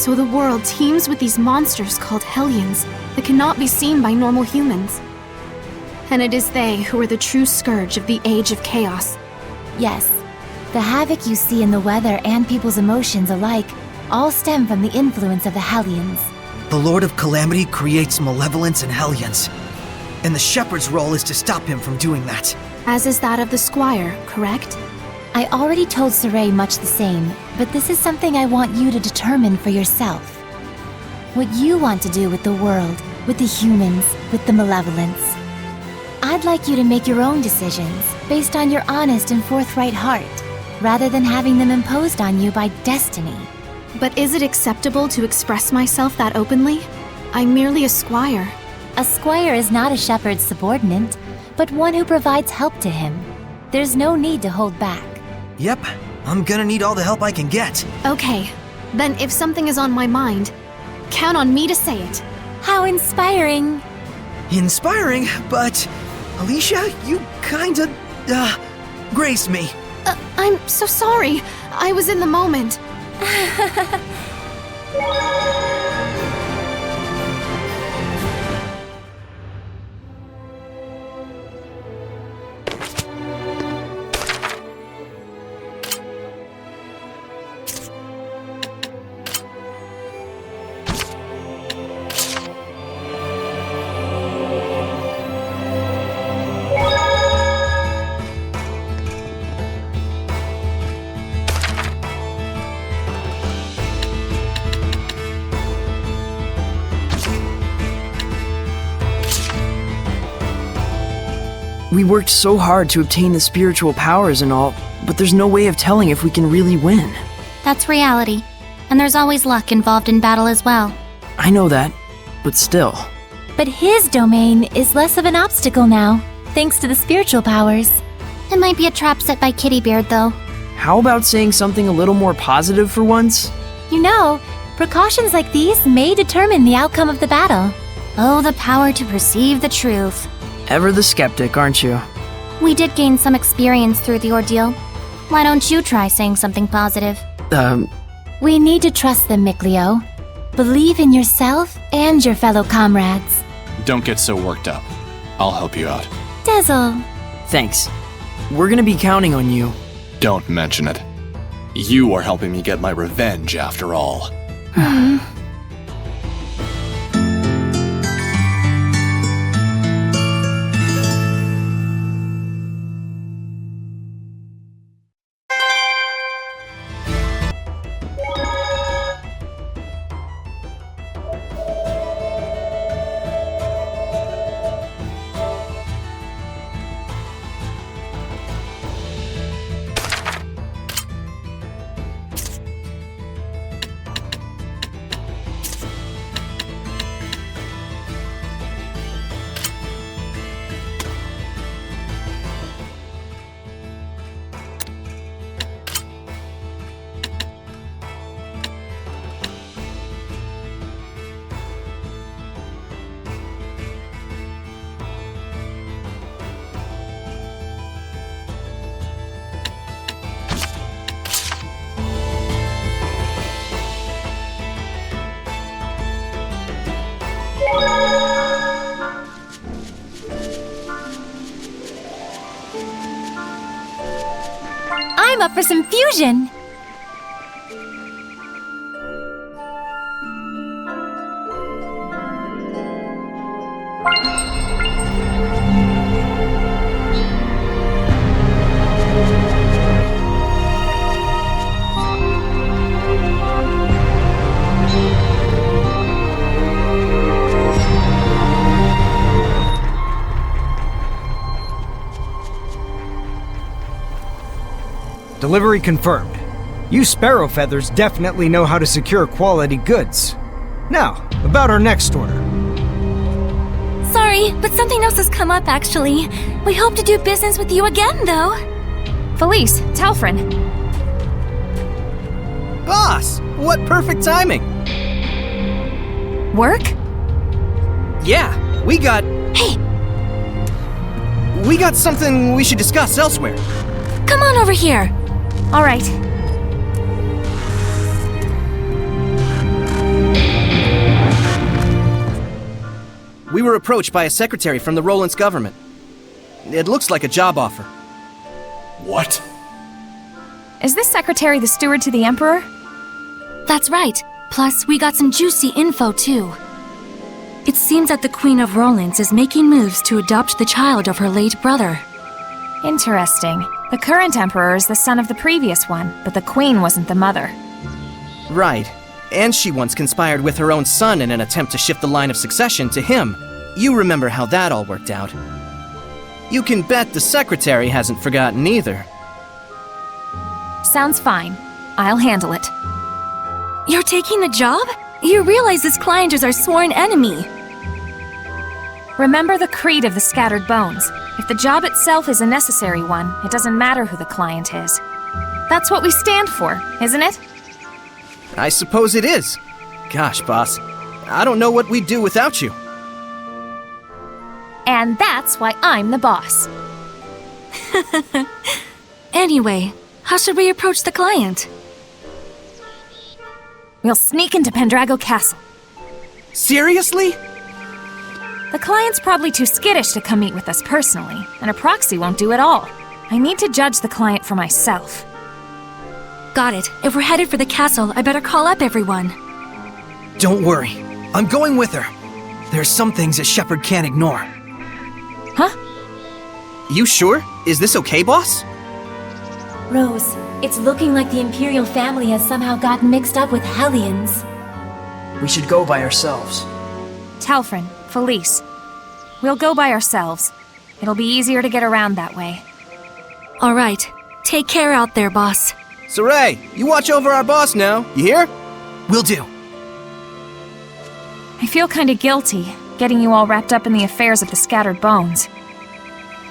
So the world teems with these monsters called Hellions that cannot be seen by normal humans. And it is they who are the true scourge of the Age of Chaos. Yes, the havoc you see in the weather and people's emotions alike all stem from the influence of the Hellions. The Lord of Calamity creates malevolence and Hellions, and the Shepherd's role is to stop him from doing that. As is that of the Squire, correct? I already told Saray much the same, but this is something I want you to determine for yourself. What you want to do with the world, with the humans, with the malevolence. I'd like you to make your own decisions, based on your honest and forthright heart, rather than having them imposed on you by destiny. But is it acceptable to express myself that openly? I'm merely a squire. A squire is not a shepherd's subordinate, but one who provides help to him. There's no need to hold back. Yep, I'm gonna need all the help I can get. Okay, then if something is on my mind, count on me to say it. How inspiring! Inspiring, but Alicia, you kinda, graced me. I'm so sorry. I was in the moment. We worked so hard to obtain the spiritual powers and all, but there's no way of telling if we can really win. That's reality. And there's always luck involved in battle as well. I know that, but still. But his domain is less of an obstacle now, thanks to the spiritual powers. It might be a trap set by Kittybeard, though. How about saying something a little more positive for once? You know, precautions like these may determine the outcome of the battle. Oh, the power to perceive the truth. Ever the skeptic, aren't you? We did gain some experience through the ordeal. Why don't you try saying something positive? We need to trust them, Mikleo. Believe in yourself and your fellow comrades. Don't get so worked up. I'll help you out. Dezel. Thanks. We're gonna be counting on you. Don't mention it. You are helping me get my revenge, after all. I'm up for some fusion! Delivery confirmed. You Sparrow Feathers definitely know how to secure quality goods. Now, about our next order. Sorry, but something else has come up actually. We hope to do business with you again, though. Felice, Talfrin. Boss, what perfect timing. Work? Yeah, we got Hey, something we should discuss elsewhere. come on over here. All right. We were approached by a secretary from the Roland's government. It looks like a job offer. What? Is this secretary the steward to the Emperor? That's right. Plus, we got some juicy info, too. It seems that the Queen of Roland's is making moves to adopt the child of her late brother. Interesting. The current Emperor is the son of the previous one, but the Queen wasn't the mother. Right. And she once conspired with her own son in an attempt to shift the line of succession to him. You remember how that all worked out. You can bet the secretary hasn't forgotten either. Sounds fine. I'll handle it. You're taking the job? You realize this client is our sworn enemy. Remember the creed of the Scattered Bones. If the job itself is a necessary one, it doesn't matter who the client is. That's what we stand for, isn't it? I suppose it is. Gosh, boss. I don't know what we'd do without you. And that's why I'm the boss. Anyway, how should we approach the client? We'll sneak into Pendrago Castle. Seriously? The client's probably too skittish to come meet with us personally, and a proxy won't do it all. I need to judge the client for myself. Got it. If we're headed for the castle, I better call up everyone. Don't worry. I'm going with her. There's some things that Shepard can't ignore. Huh? You sure? Is this okay, boss? Rose, it's looking like the Imperial family has somehow gotten mixed up with Hellions. We should go by ourselves. Telfrin, Felice. We'll go by ourselves. It'll be easier to get around that way. All right. Take care out there, boss. Saray, you watch over our boss now, you hear? Will do. I feel kinda guilty, getting you all wrapped up in the affairs of the Scattered Bones.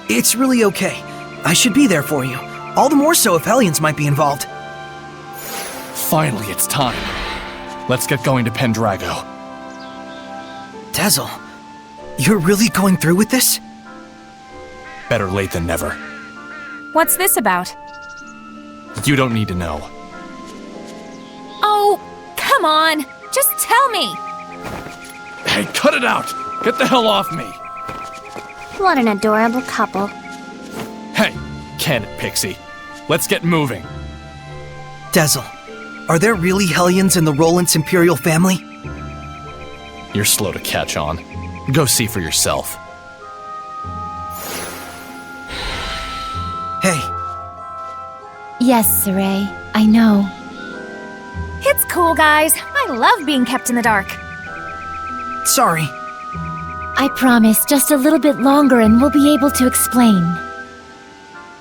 It's really okay. I should be there for you. All the more so if Hellions might be involved. Finally, it's time. Let's get going to Pendrago. Dezel, you're really going through with this? Better late than never. What's this about? You don't need to know. Oh, come on! Just tell me! Hey, cut it out! Get the hell off me! What an adorable couple. Hey, can it, Pixie? Let's get moving. Dezel, are there really Hellions in the Roland's Imperial family? You're slow to catch on. Go see for yourself. Hey. Yes, Saray, I know. It's cool, guys. I love being kept in the dark. Sorry. I promise, just a little bit longer and we'll be able to explain.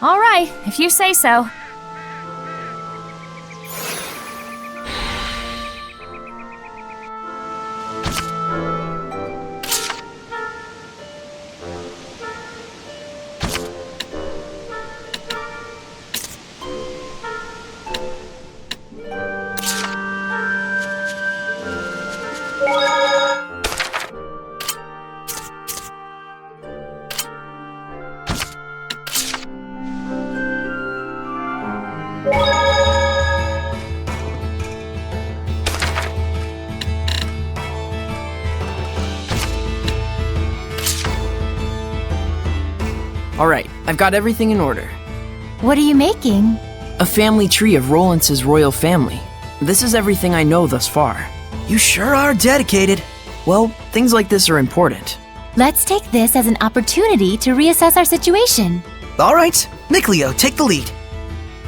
All right, if you say so. Alright, I've got everything in order. What are you making? A family tree of Roland's royal family. This is everything I know thus far. You sure are dedicated. Well, things like this are important. Let's take this as an opportunity to reassess our situation. All right, Nicleo, take the lead.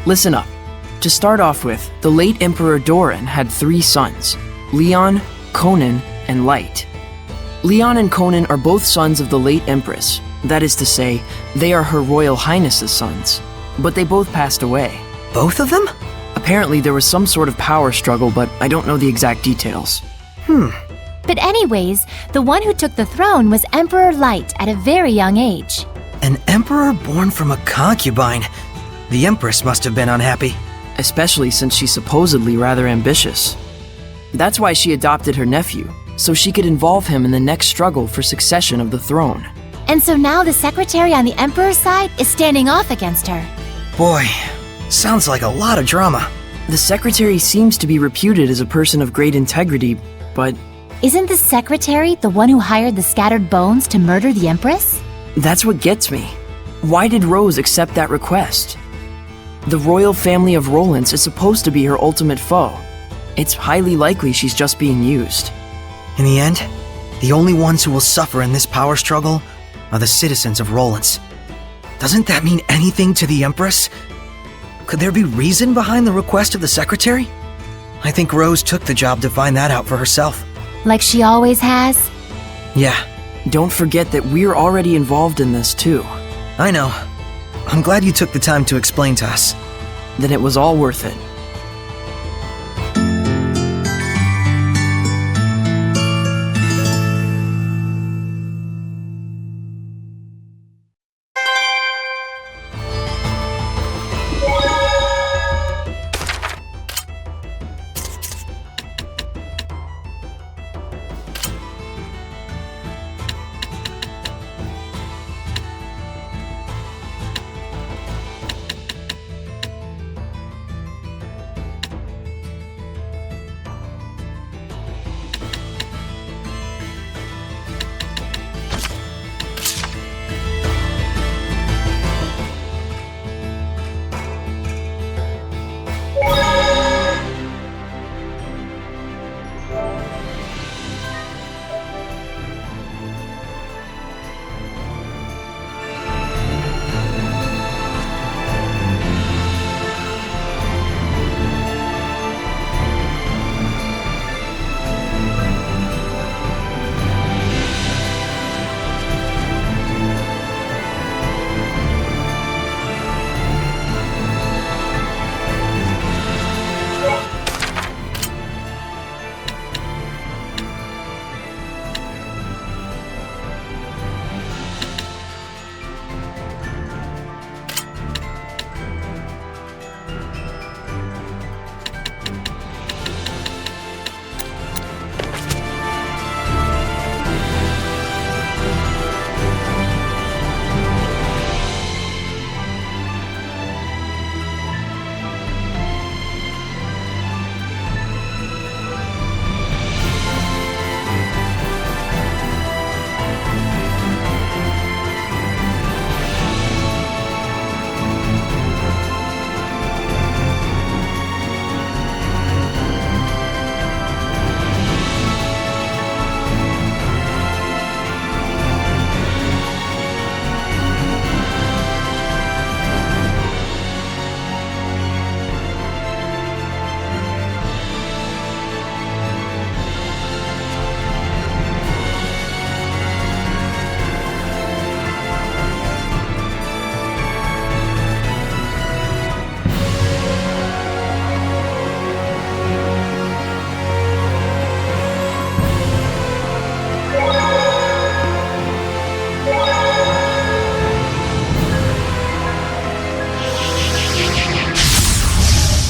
Listen up. To start off with, the late Emperor Doran had 3 sons, Leon, Conan, and Light. Leon and Conan are both sons of the late Empress. That is to say, they are Her Royal Highness's sons. But they both passed away. Both of them? Apparently there was some sort of power struggle, but I don't know the exact details. But anyways, the one who took the throne was Emperor Light at a very young age. An emperor born from a concubine. The Empress must have been unhappy. Especially since she's supposedly rather ambitious. That's why she adopted her nephew, so she could involve him in the next struggle for succession of the throne. And so now the secretary on the Emperor's side is standing off against her. Boy, sounds like a lot of drama. The secretary seems to be reputed as a person of great integrity, but Isn't the secretary the one who hired the scattered bones to murder the Empress? That's what gets me. Why did Rose accept that request? The royal family of Rowlands is supposed to be her ultimate foe. It's highly likely she's just being used. In the end, the only ones who will suffer in this power struggle are the citizens of Rowlands. Doesn't that mean anything to the Empress? Could there be reason behind the request of the secretary? I think Rose took the job to find that out for herself. Like she always has? Yeah, Don't forget that we're already involved in this too. I know. I'm glad you took the time to explain to us. Then it was all worth it.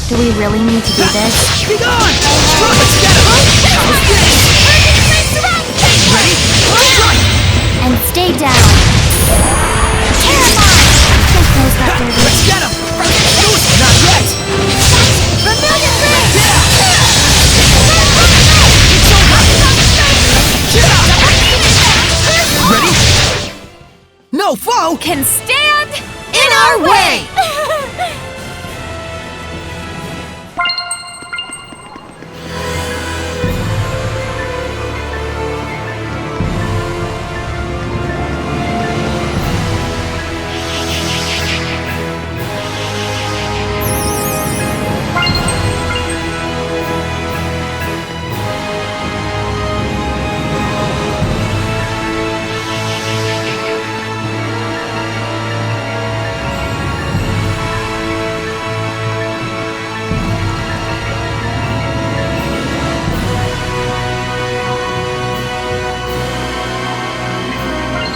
Do we really need to do this? Be gone! Let's get him! Ready? Strike! And stay down. Terrifying! Can't close that door. Let's get him! Not yet! Familiar face! Ready? No foe Can stand in our way!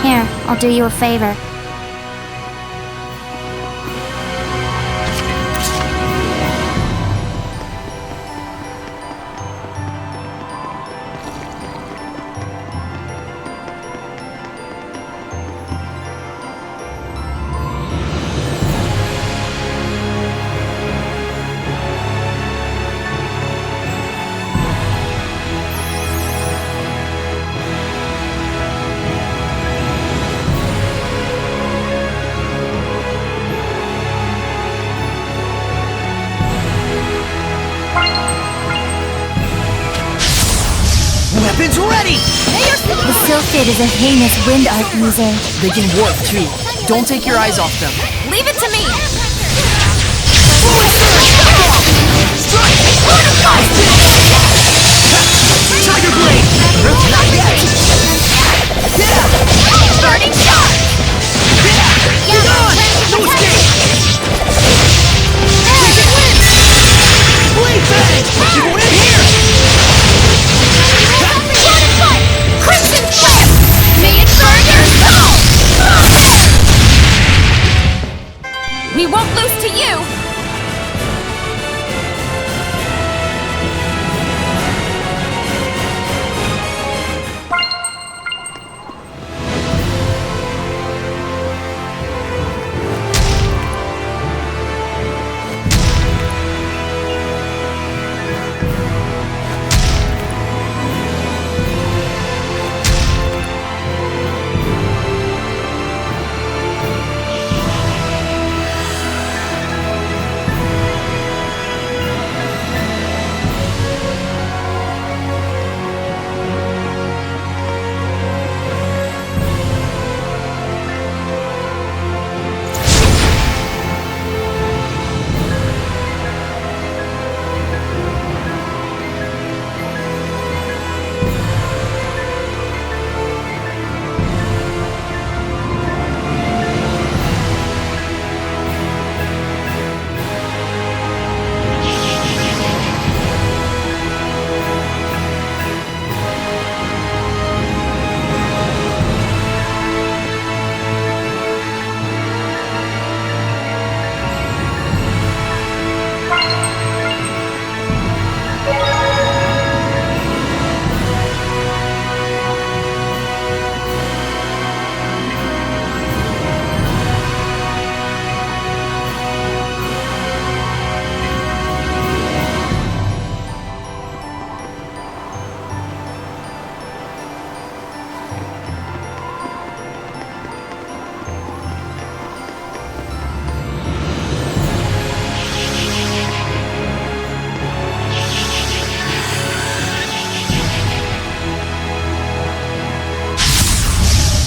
Here, I'll do you a favor. Skit is a heinous wind art user. They can warp too. Don't take your eyes off them. Leave it to me! Tiger Blade! Not yet! Burning shot! Be gone! No escape! Blade Fang! You go in here! Crimson Flame! May it burn your soul! We won't lose to you!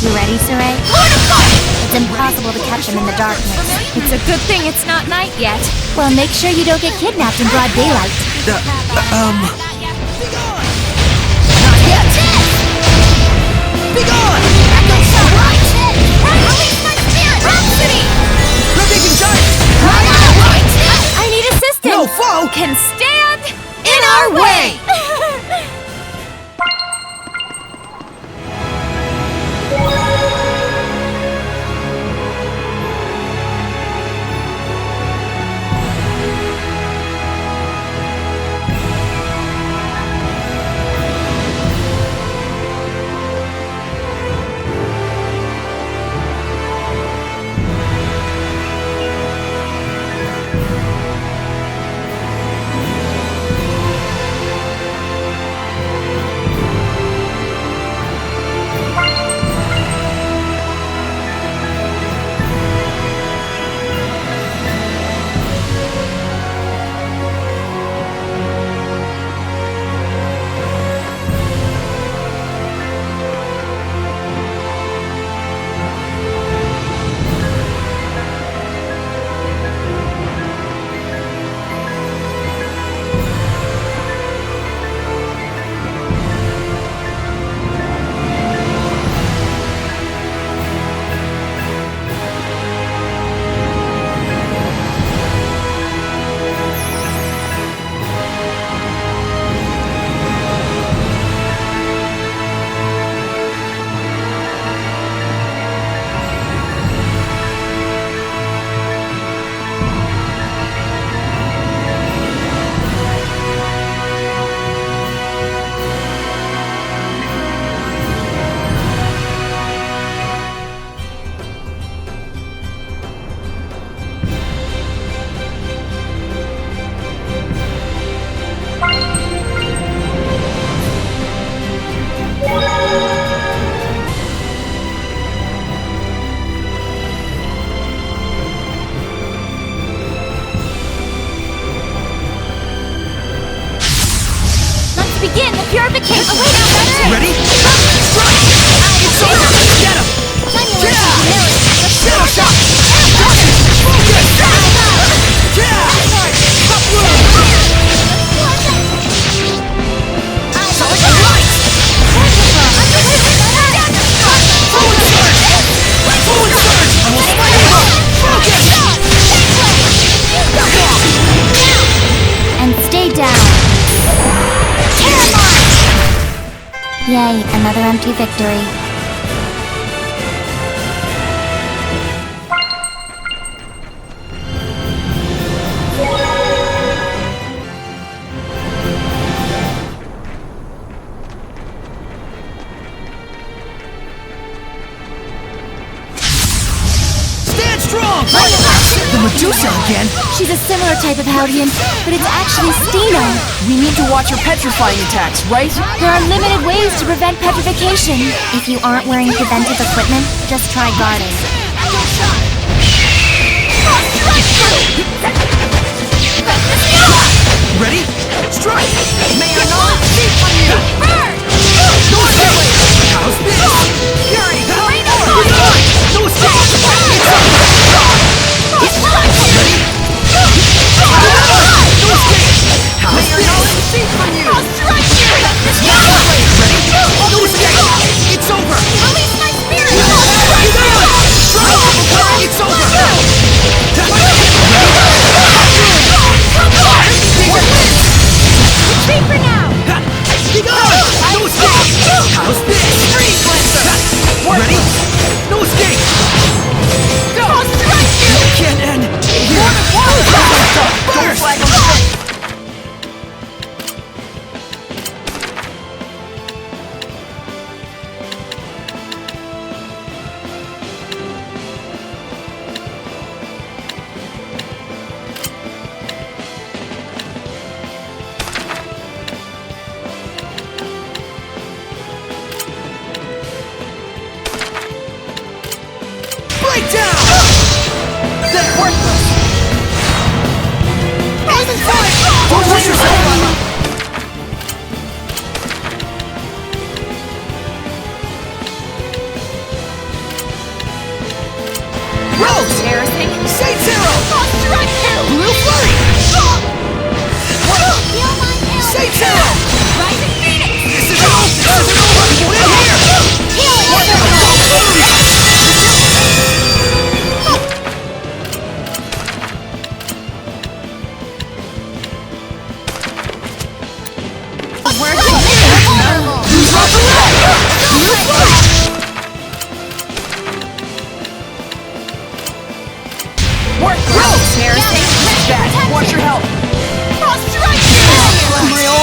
You ready, Saray? It's impossible to catch them in the darkness. It's a good thing it's not night yet. Well, make sure you don't get kidnapped in broad daylight. Not yet! Be gone! Release my spirit! Rhapsody! Ravaging Giant! I need assistance! No foe Can stand in our way! night, another empty victory. Stand strong! The Medusa again? She's a similar type of Hellion, but it's actually Steno. We need to watch her petrifying attacks, right? There are limited ways to prevent petrification. If you aren't wearing preventive equipment, just try guarding. Ready? Strike! May your knowledge be on you! Burn! No escape! How's this? Fury! No escape! Ready? No escape! How's this? On you! I'll strike you! Ready? No escape! It's over! Release my spirit! Strike! It's over! Retreat for now! Be gone! No escape! How's this? Freeze, Lancer! Ready? No escape! Go! I'll strike you! Can't end! Don't flag on strike! Break down! They're worthless! Poison time! Don't push yourself! Rose! Embarrassing. Saint Zero! I'll strike you! Blue Flurry! Saint Zero! Rising Phoenix! This isn't over! Get in here! Watch your help! I'll strike you! Unreal!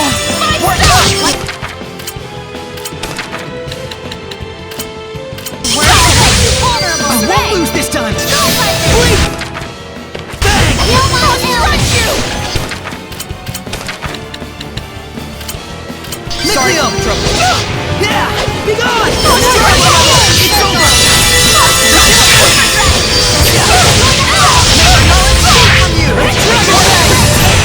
I won't lose this time! Bleep! Bang! I'll strike you! Nucleum! Yeah! Be gone! It's over! From you!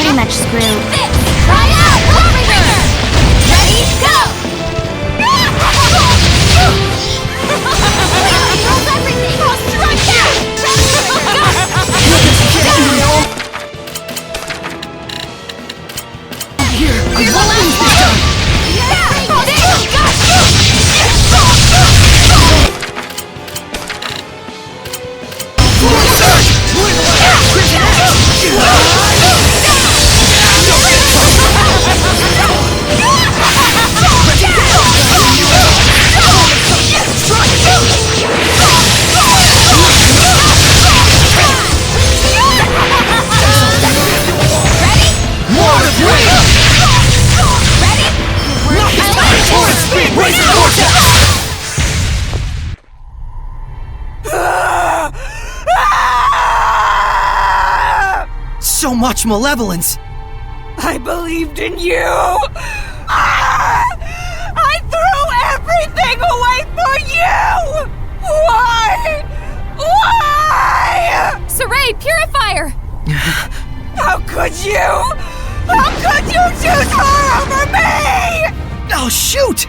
pretty much screwed. Try out! Warrior! Ready, go! Controls everything! Strike down! Here, I You're the love last this one! So much malevolence! I believed in you! I threw everything away for you! Why? Why? Saray, Purifier! How could you? How could you choose her over me? Oh, shoot!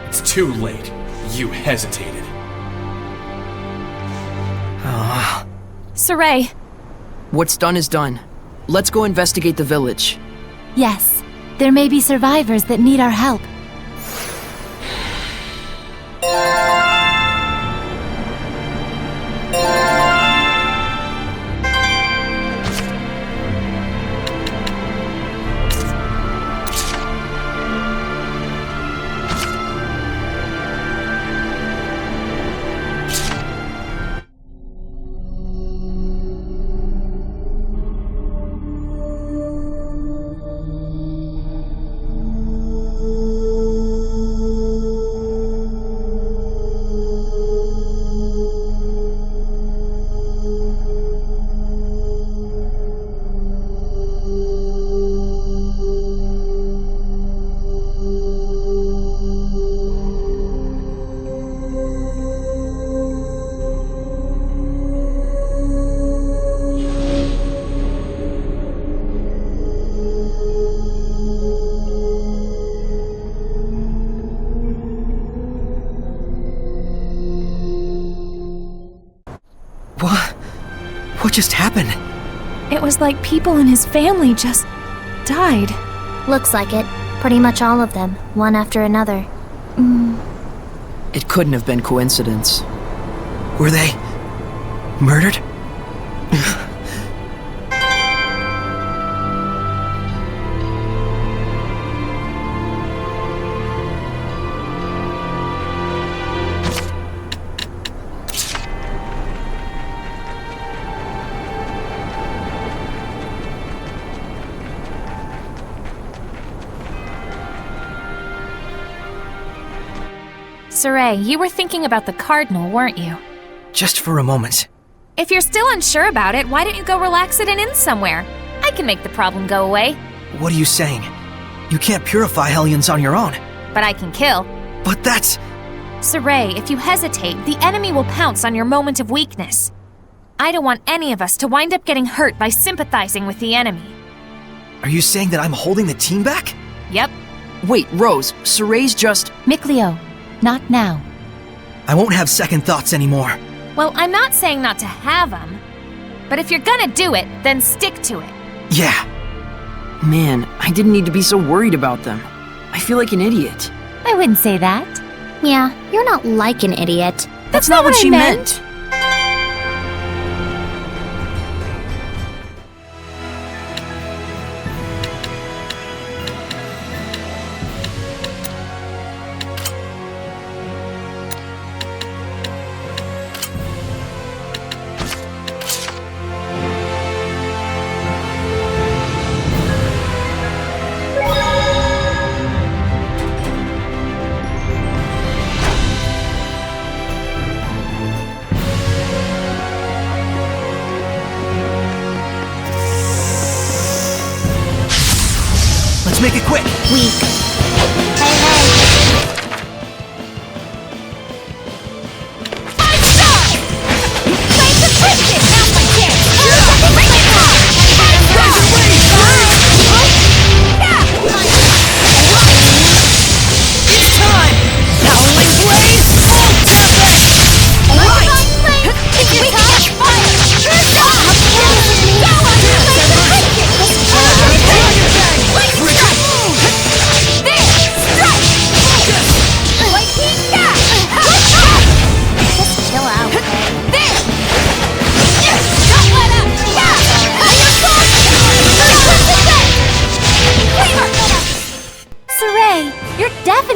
It's too late. You hesitated. Saray, What's done is done. Let's go investigate the village. Yes, there may be survivors that need our help. What just happened? it was like people in his family just died. Looks like it. Pretty much all of them, one after another. It couldn't have been coincidence. Were they murdered? Saray, you were thinking about the Cardinal, weren't you? Just for a moment. If you're still unsure about it, why don't you go relax at an inn somewhere? I can make the problem go away. What are you saying? You can't purify Hellions on your own. But I can kill. But that's... Saray, if you hesitate, the enemy will pounce on your moment of weakness. I don't want any of us to wind up getting hurt by sympathizing with the enemy. Are you saying that I'm holding the team back? Yep. Wait, Rose, Saray's just... Mikleo, not now. I won't have second thoughts anymore. Well, I'm not saying not to have them. But if you're gonna do it, then stick to it. Yeah. Man, I didn't need to be so worried about them. I feel like an idiot. I wouldn't say that. Yeah, you're not like an idiot. That's not what she meant. Let's make it quick. Weak. Hey, Five stars! Play the Christian! Now's my chance! Bring it on!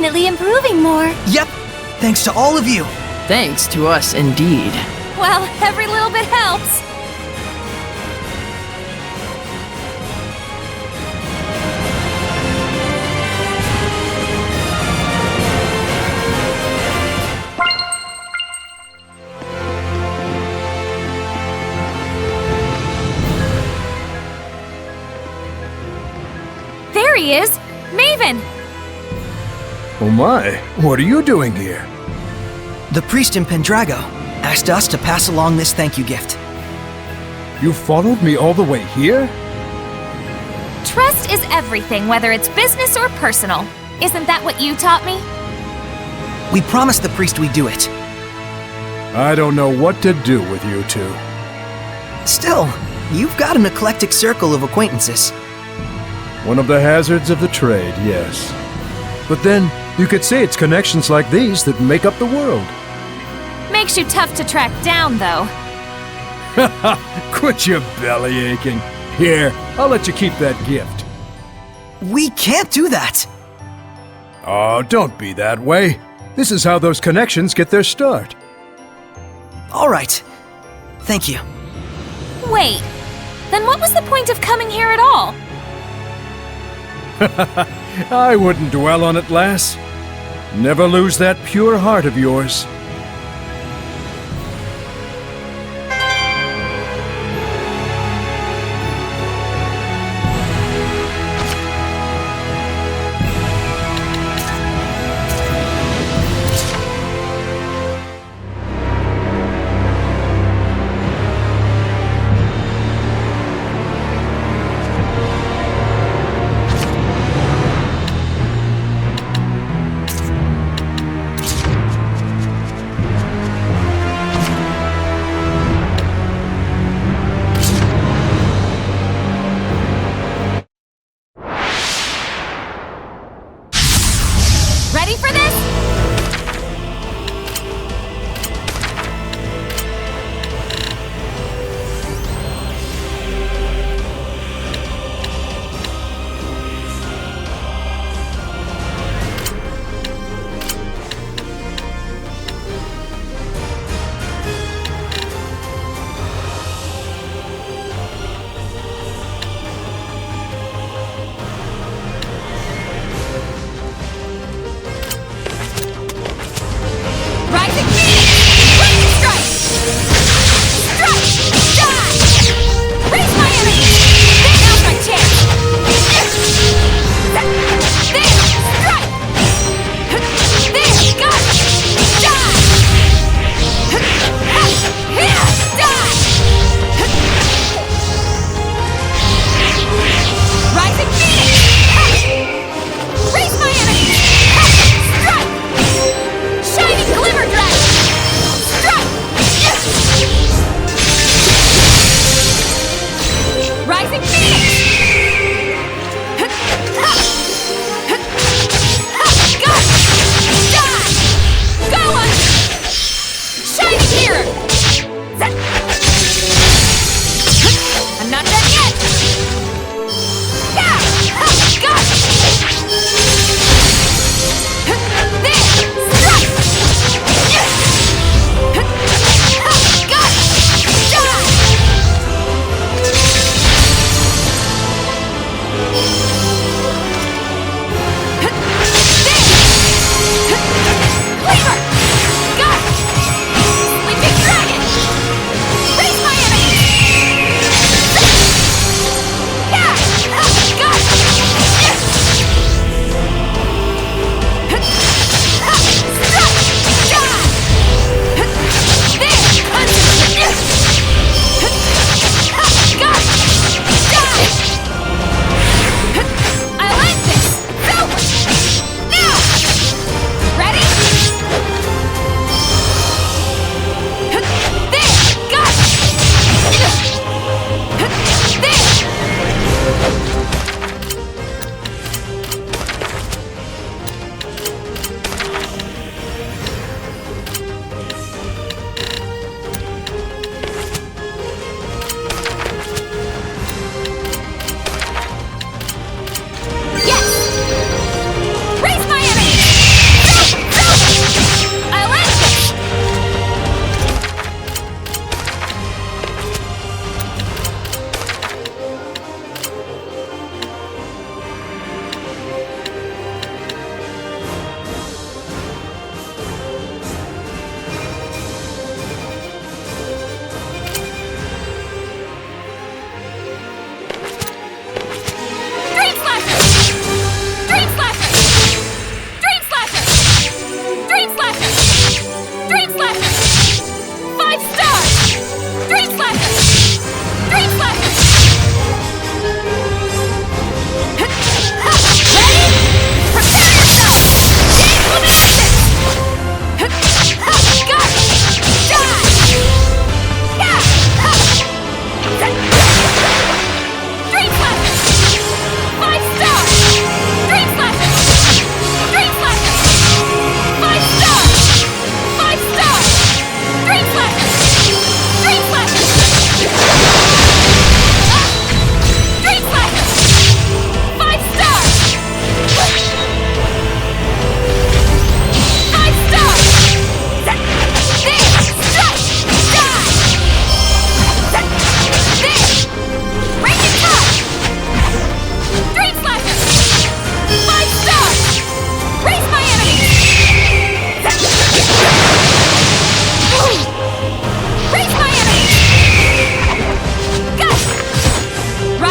definitely improving, Moor. Yep, thanks to all of you. Thanks to us, indeed. Well, every little bit helps. There he is! Maven! Oh my, what are you doing here? The priest in Pendrago asked us to pass along this thank you gift. You followed me all the way here? Trust is everything, whether it's business or personal. Isn't that what you taught me? We promised the priest we'd do it. I don't know what to do with you two. Still, you've got an eclectic circle of acquaintances. One of the hazards of the trade, yes. But then, you could say it's connections like these that make up the world. Makes you tough to track down, though. Quit your belly aching. Here, I'll let you keep that gift. We can't do that! Oh, don't be that way. This is how those connections get their start. Alright. Thank you. Wait, then what was the point of coming here at all? I wouldn't dwell on it, lass. Never lose that pure heart of yours.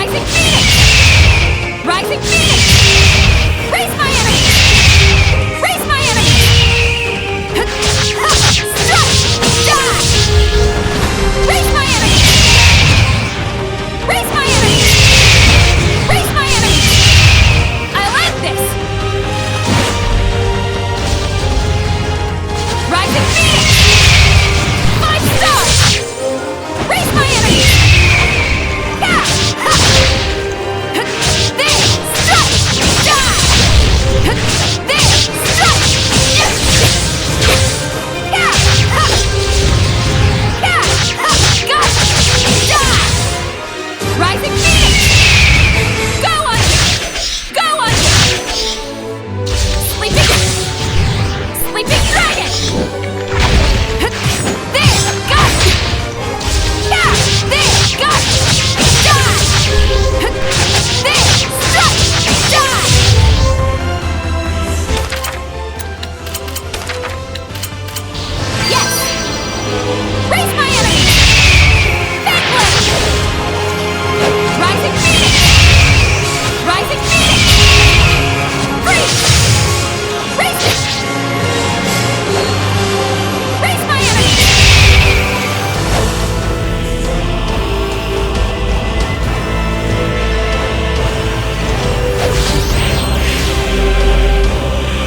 Rising Phoenix! Rising Phoenix! Raise my enemy! Raise my enemy! Strike! Die! Raise my enemy! Raise my enemy! Raise my enemy! I'll end this! Rising Phoenix! 5 stars! Raise my enemy! Yeah! There! Strike! Die! There! Strike! Yeah! Yeah! Got it! Die! Rising Phoenix! Go under! Go under! Sleeping Dragon! There! Got it! Yeah! There! Got it! Die! There! Strike! Die! Yes! Raise my enemy! Backblade! Rising Phoenix! Rising Phoenix! Freeze! Raise it! Raise my enemy!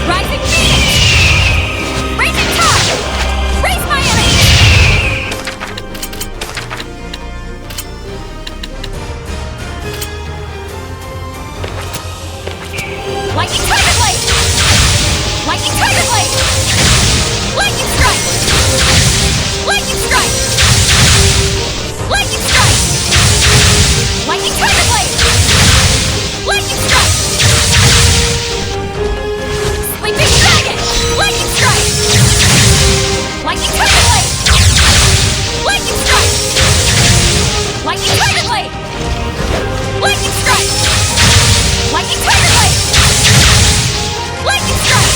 Rising Phoenix! Raising Tide! Raise my enemy! Lightning Tiger Blade! Lightning Tiger Blade! Lightning Strike! Lightning Strike! Lightning Strike! Lightning Tiger Blade! Lightning Strike! Sleeping Dragon! Lightning Strike! Lightning Tiger Blade! Lightning Strike! Lightning Tiger Blade! Lightning Strike! Lightning Tiger Blade! Lightning Strike!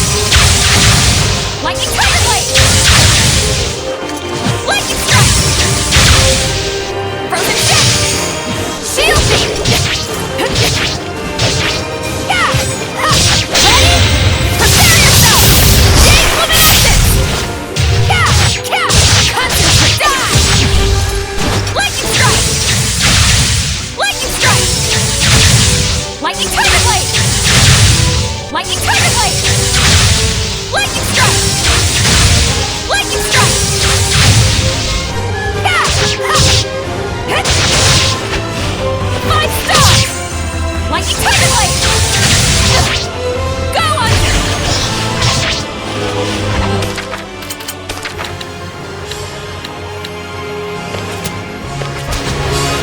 Lightning Tiger Blade! Lightning Strike! Frozen Jet! Shield Beam! Yeah! Ready? Prepare yourself! Gain luminescence! Yeah! Yeah! Concentrate! Die! Lightning Strike! Lightning Strike! Lightning Tiger Blade! Lightning Tiger Blade! Lightning Strike! Lightning Strike! Yeah! 5 stars! Lightning Tiger Blade! Go under!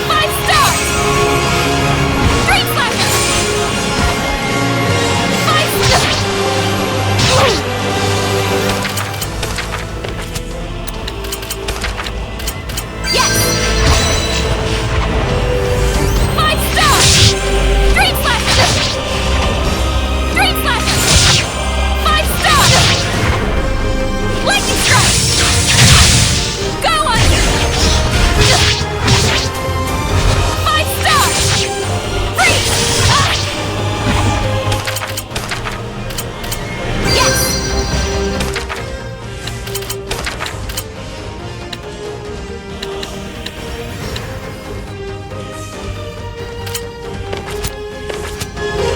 5 stars! Dream Slasher! 5 stars! Yes! 5 stars! Dream Slasher! Dream Slasher! 5 stars! Lightning Strike! Go under! 5 stars! Freeze! Yes!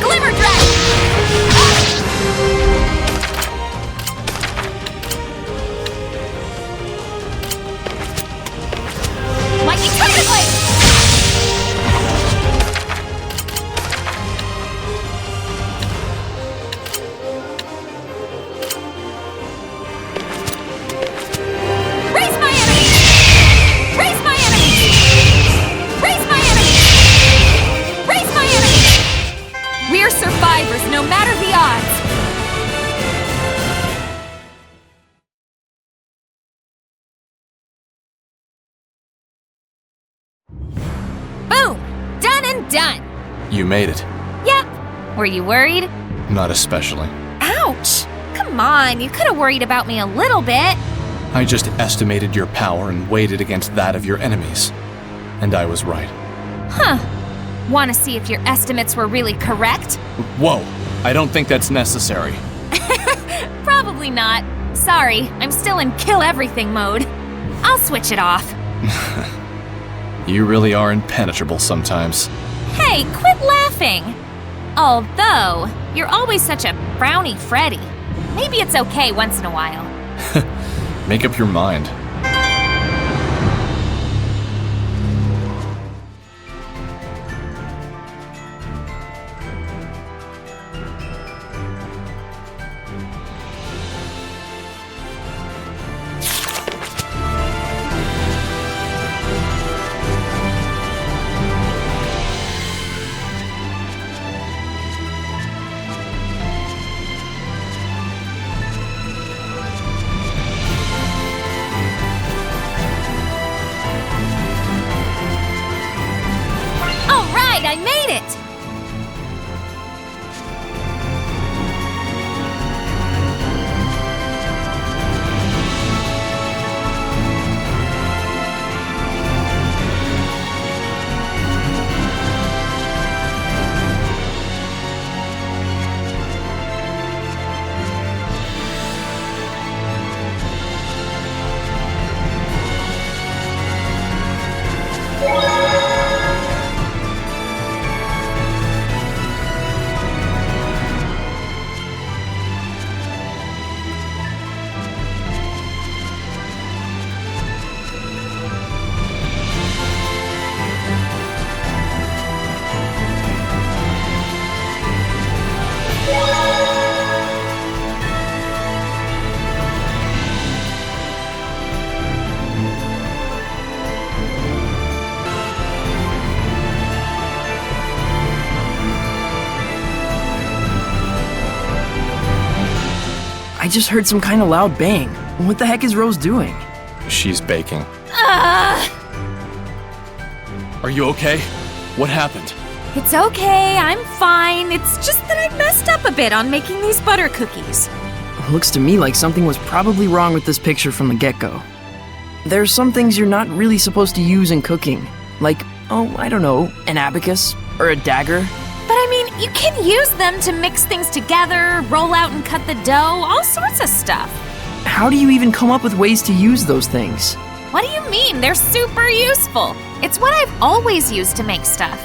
Glimmer Dragon! Lightning Tiger Blade! Raise my enemy! Raise my enemy! Raise my enemy! Raise my enemy! We're survivors no matter the odds! Boom! Done and done! You made it. Yep. Were you worried? Not especially. Ouch! Come on, you could have worried about me a little bit. I just estimated your power and weighed it against that of your enemies. And I was right. Huh. Want to see if your estimates were really correct? Whoa, I don't think that's necessary. Probably not. Sorry, I'm still in kill everything mode. I'll switch it off. You really are impenetrable sometimes. Hey, quit laughing! Although, you're always such a frowny Freddy. Maybe it's okay once in a while. Make up your mind. I made it! I just heard some kind of loud bang. What the heck is Rose doing? She's baking. Are you okay? What happened? It's okay, I'm fine. It's just that I messed up a bit on making these butter cookies. Looks to me like something was probably wrong with this picture from the get-go. There's some things you're not really supposed to use in cooking. Like, oh, I don't know, an abacus or a dagger. But I mean, you can use them to mix things together, roll out and cut the dough, all sorts of stuff. How do you even come up with ways to use those things? What do you mean? They're super useful. It's what I've always used to make stuff.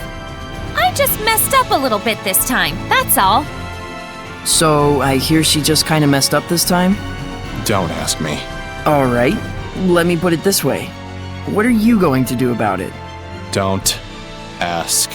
I just messed up a little bit this time, that's all. So, I hear she just kinda messed up this time? Don't ask me. Alright, let me put it this way. What are you going to do about it? Don't ask.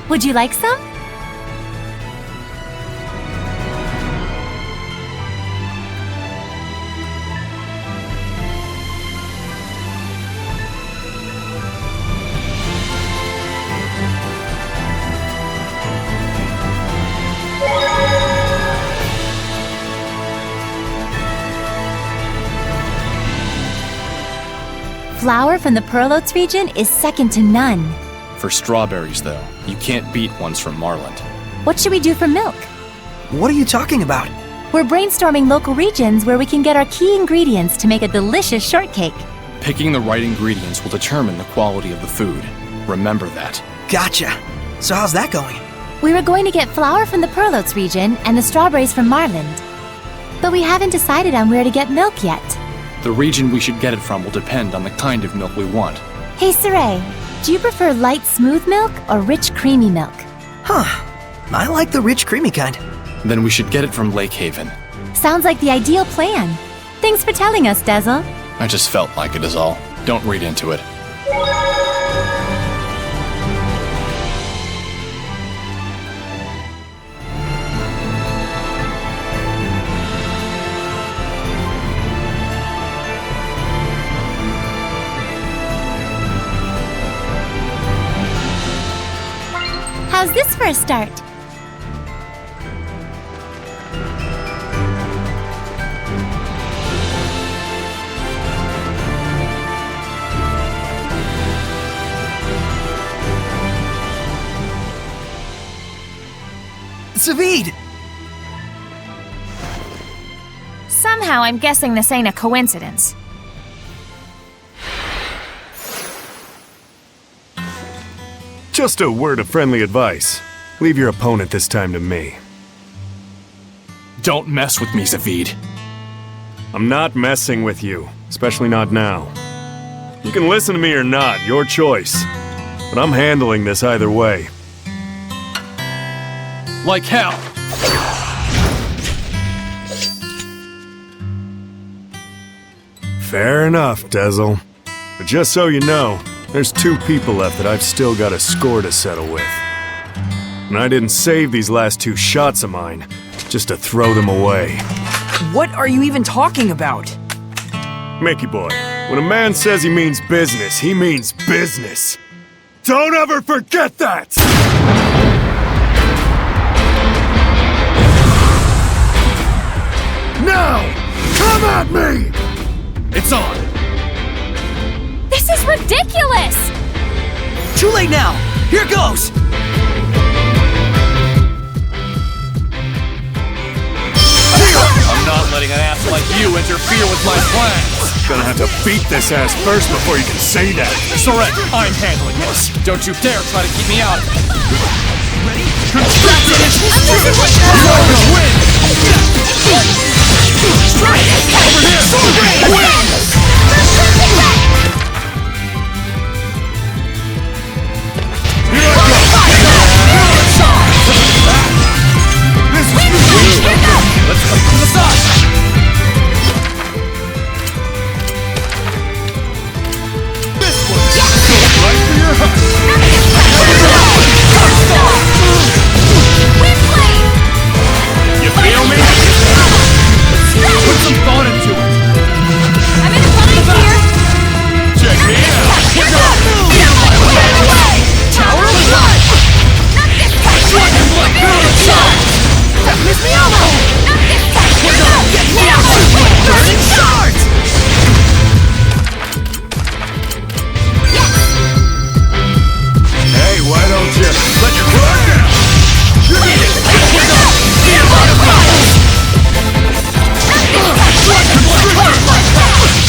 Would you like some? Flour from the Pearl Oats region is second to none. For strawberries, though, you can't beat ones from Marland. What should we do for milk? What are you talking about? We're brainstorming local regions where we can get our key ingredients to make a delicious shortcake. Picking the right ingredients will determine the quality of the food. Remember that. Gotcha. So how's that going? We were going to get flour from the Pearl Oats region and the strawberries from Marland. But we haven't decided on where to get milk yet. The region we should get it from will depend on the kind of milk we want. Hey, Saray, Do you prefer light, smooth milk or rich, creamy milk? Huh. I like the rich, creamy kind. Then we should get it from Lake Haven. Sounds like the ideal plan. Thanks for telling us, Dezel. I just felt like it is all. Don't read into it. How's this for a start? Zaphgott! Somehow I'm guessing this ain't a coincidence. Just a word of friendly advice. Leave your opponent this time to me. Don't mess with me, Zaphgott. I'm not messing with you, especially not now. You can listen to me or not, your choice. But I'm handling this either way. Like hell! Fair enough, Dezel. But just so you know, there's 2 people left that I've still got a score to settle with. And I didn't save these last 2 shots of mine just to throw them away. What are you even talking about? Mickey boy, when a man says he means business, he means business. Don't ever forget that! Now! Come at me! It's on! This is ridiculous! Too late now! Here goes! I'm not letting an ass like you interfere with my plans! Gonna have to beat this ass first before you can say that. Soren, I'm handling this. Don't you dare try to keep me out of it. Ready? Contracted it! Win! Over here! Win! Let's cut to the side! This one's right for your heart! You feel me? Put some thought into it! I'm in a bind here! Check me out! Here goes! Tower of Blood! Not this time! Dragon Blood! Don't miss me out! Not this time! Here goes! Get me out! Burning shards! Hey, why don't you let your guard down? You need it! Here goes! Be a lot of blood!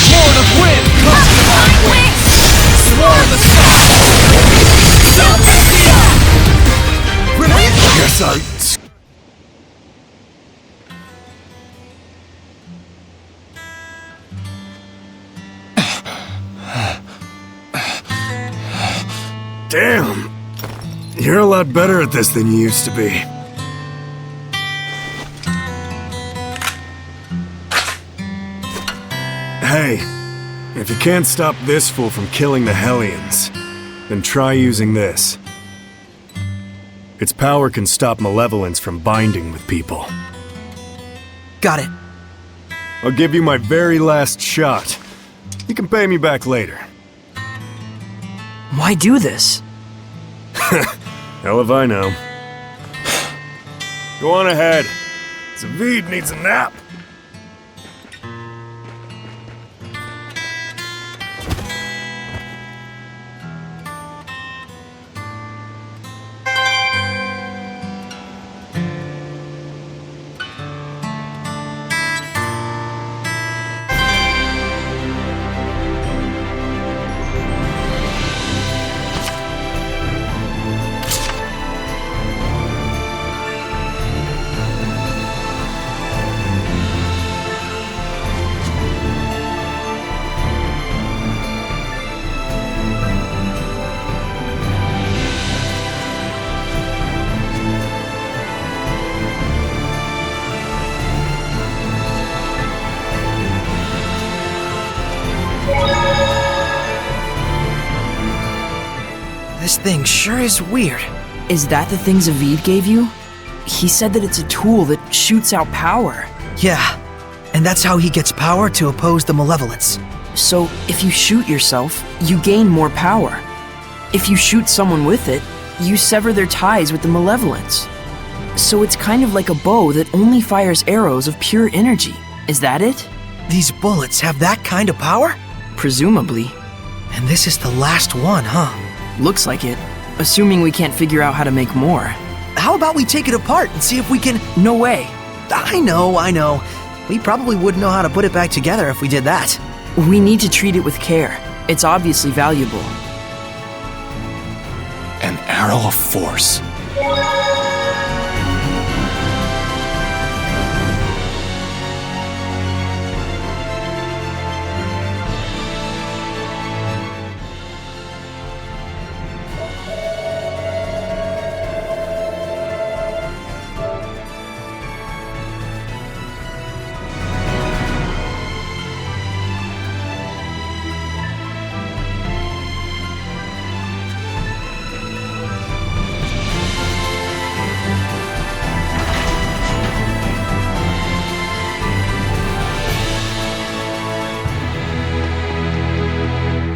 Sword of Wind comes to my wings! Sword of the Sun! Zestiria! Guess I... Damn! You're a lot better at this than you used to be. Hey, if you can't stop this fool from killing the Hellions, then try using this. Its power can stop malevolence from binding with people. Got it. I'll give you my very last shot. You can pay me back later. Why do this? Hell if I know. Go on ahead. Zaphgott needs a nap. This thing sure is weird. Is that the thing Zaphgott gave you? He said that it's a tool that shoots out power. Yeah, and that's how he gets power to oppose the malevolence. So, if you shoot yourself, you gain more power. If you shoot someone with it, you sever their ties with the malevolence. So it's kind of like a bow that only fires arrows of pure energy. Is that it? These bullets have that kind of power? Presumably. And this is the last one, huh? Looks like it. Assuming we can't figure out how to make more. How about we take it apart and see if we can... No way. I know. We probably wouldn't know how to put it back together if we did that. We need to treat it with care. It's obviously valuable. An arrow of force.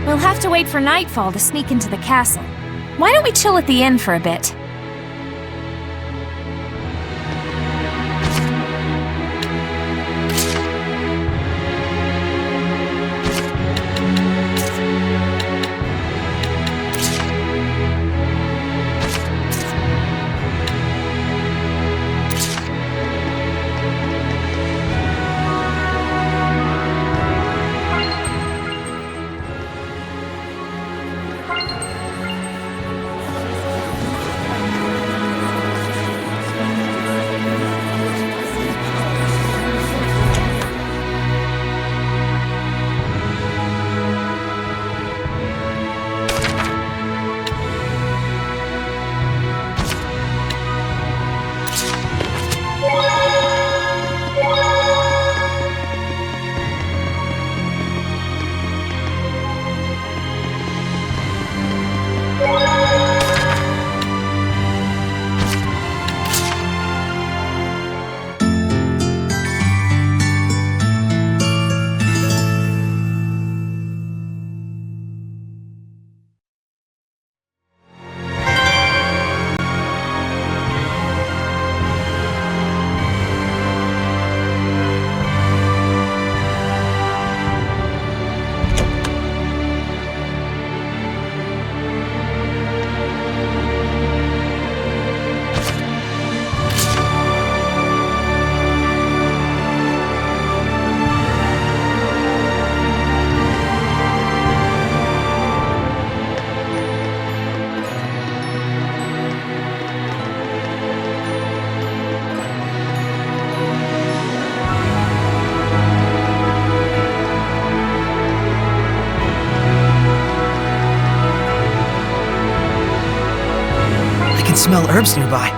We'll have to wait for nightfall to sneak into the castle. Why don't we chill at the inn for a bit? I can smell herbs nearby.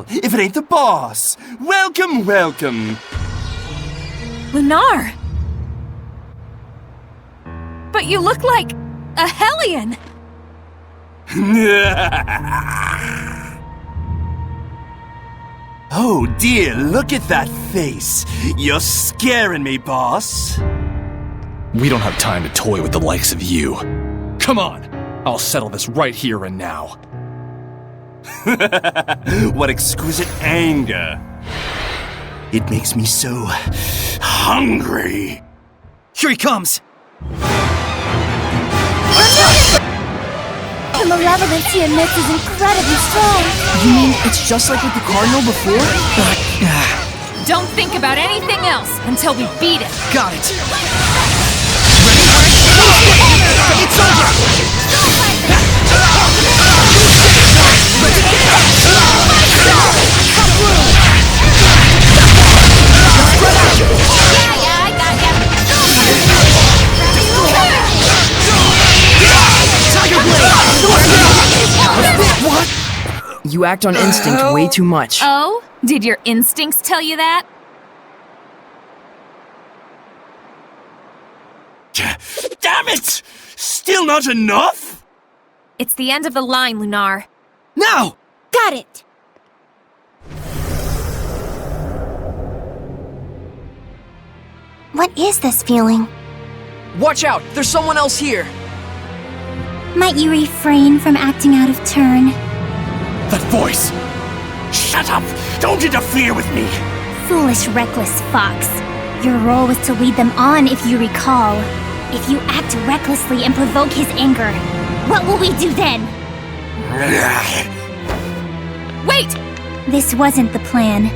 if it ain't the boss. Welcome, welcome. Lunar! But you look like a Hellion! Oh dear, look at that face. You're scaring me, boss. We don't have time to toy with the likes of you. Come on, I'll settle this right here and now. What exquisite anger. It makes me so hungry. Here he comes! The malevolence he emits is incredibly strong. You mean it's just like with the Cardinal before? Don't think about anything else until we beat it! Got it! It's over! Yeah, I got ya! Tiger Blade! What? You act on instinct way too much. Oh? Did your instincts tell you that? Damn it! Still not enough? It's the end of the line, Lunar. Now! Got it. What is this feeling? Watch out! There's someone else here! Might you refrain from acting out of turn? That voice! Shut up! Don't interfere with me! Foolish, reckless fox. Your role was to lead them on, if you recall. If you act recklessly and provoke his anger, what will we do then? Wait! This wasn't the plan,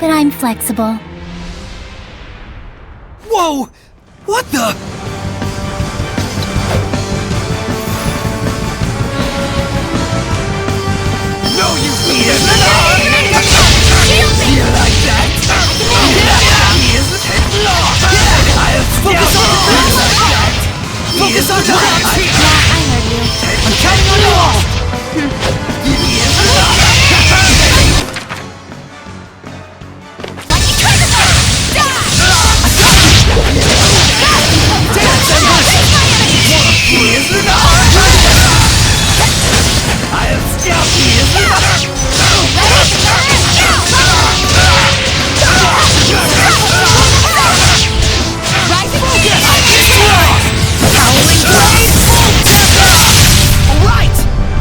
but I'm flexible. Whoa! What the? No, you fear You like that? He is headlock! Focus on the ground! Focus on the ground! Yeah, I heard you. I'm counting on you all! He is I have scalped he is Alright!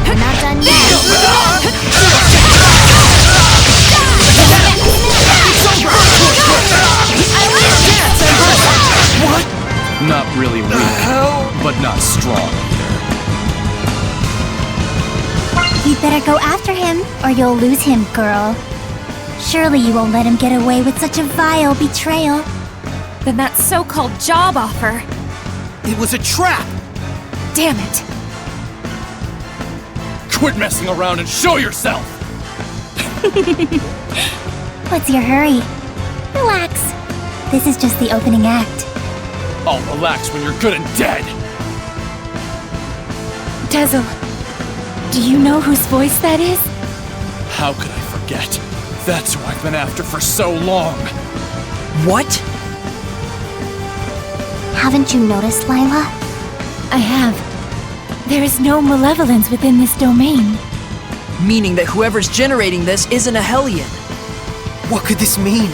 We're not done yet. What? Not really weak, but not strong either. You'd better go after him, or you'll lose him, girl. Surely you won't let him get away with such a vile betrayal. Then that so-called job offer. It was a trap! Damn it. Quit messing around and show yourself! What's your hurry? Relax. This is just the opening act. I'll relax when you're good and dead! Dezel, do you know whose voice that is? How could I forget? That's who I've been after for so long! What? Haven't you noticed, Lila? I have. There is no malevolence within this domain. Meaning that whoever's generating this isn't a Hellion. What could this mean?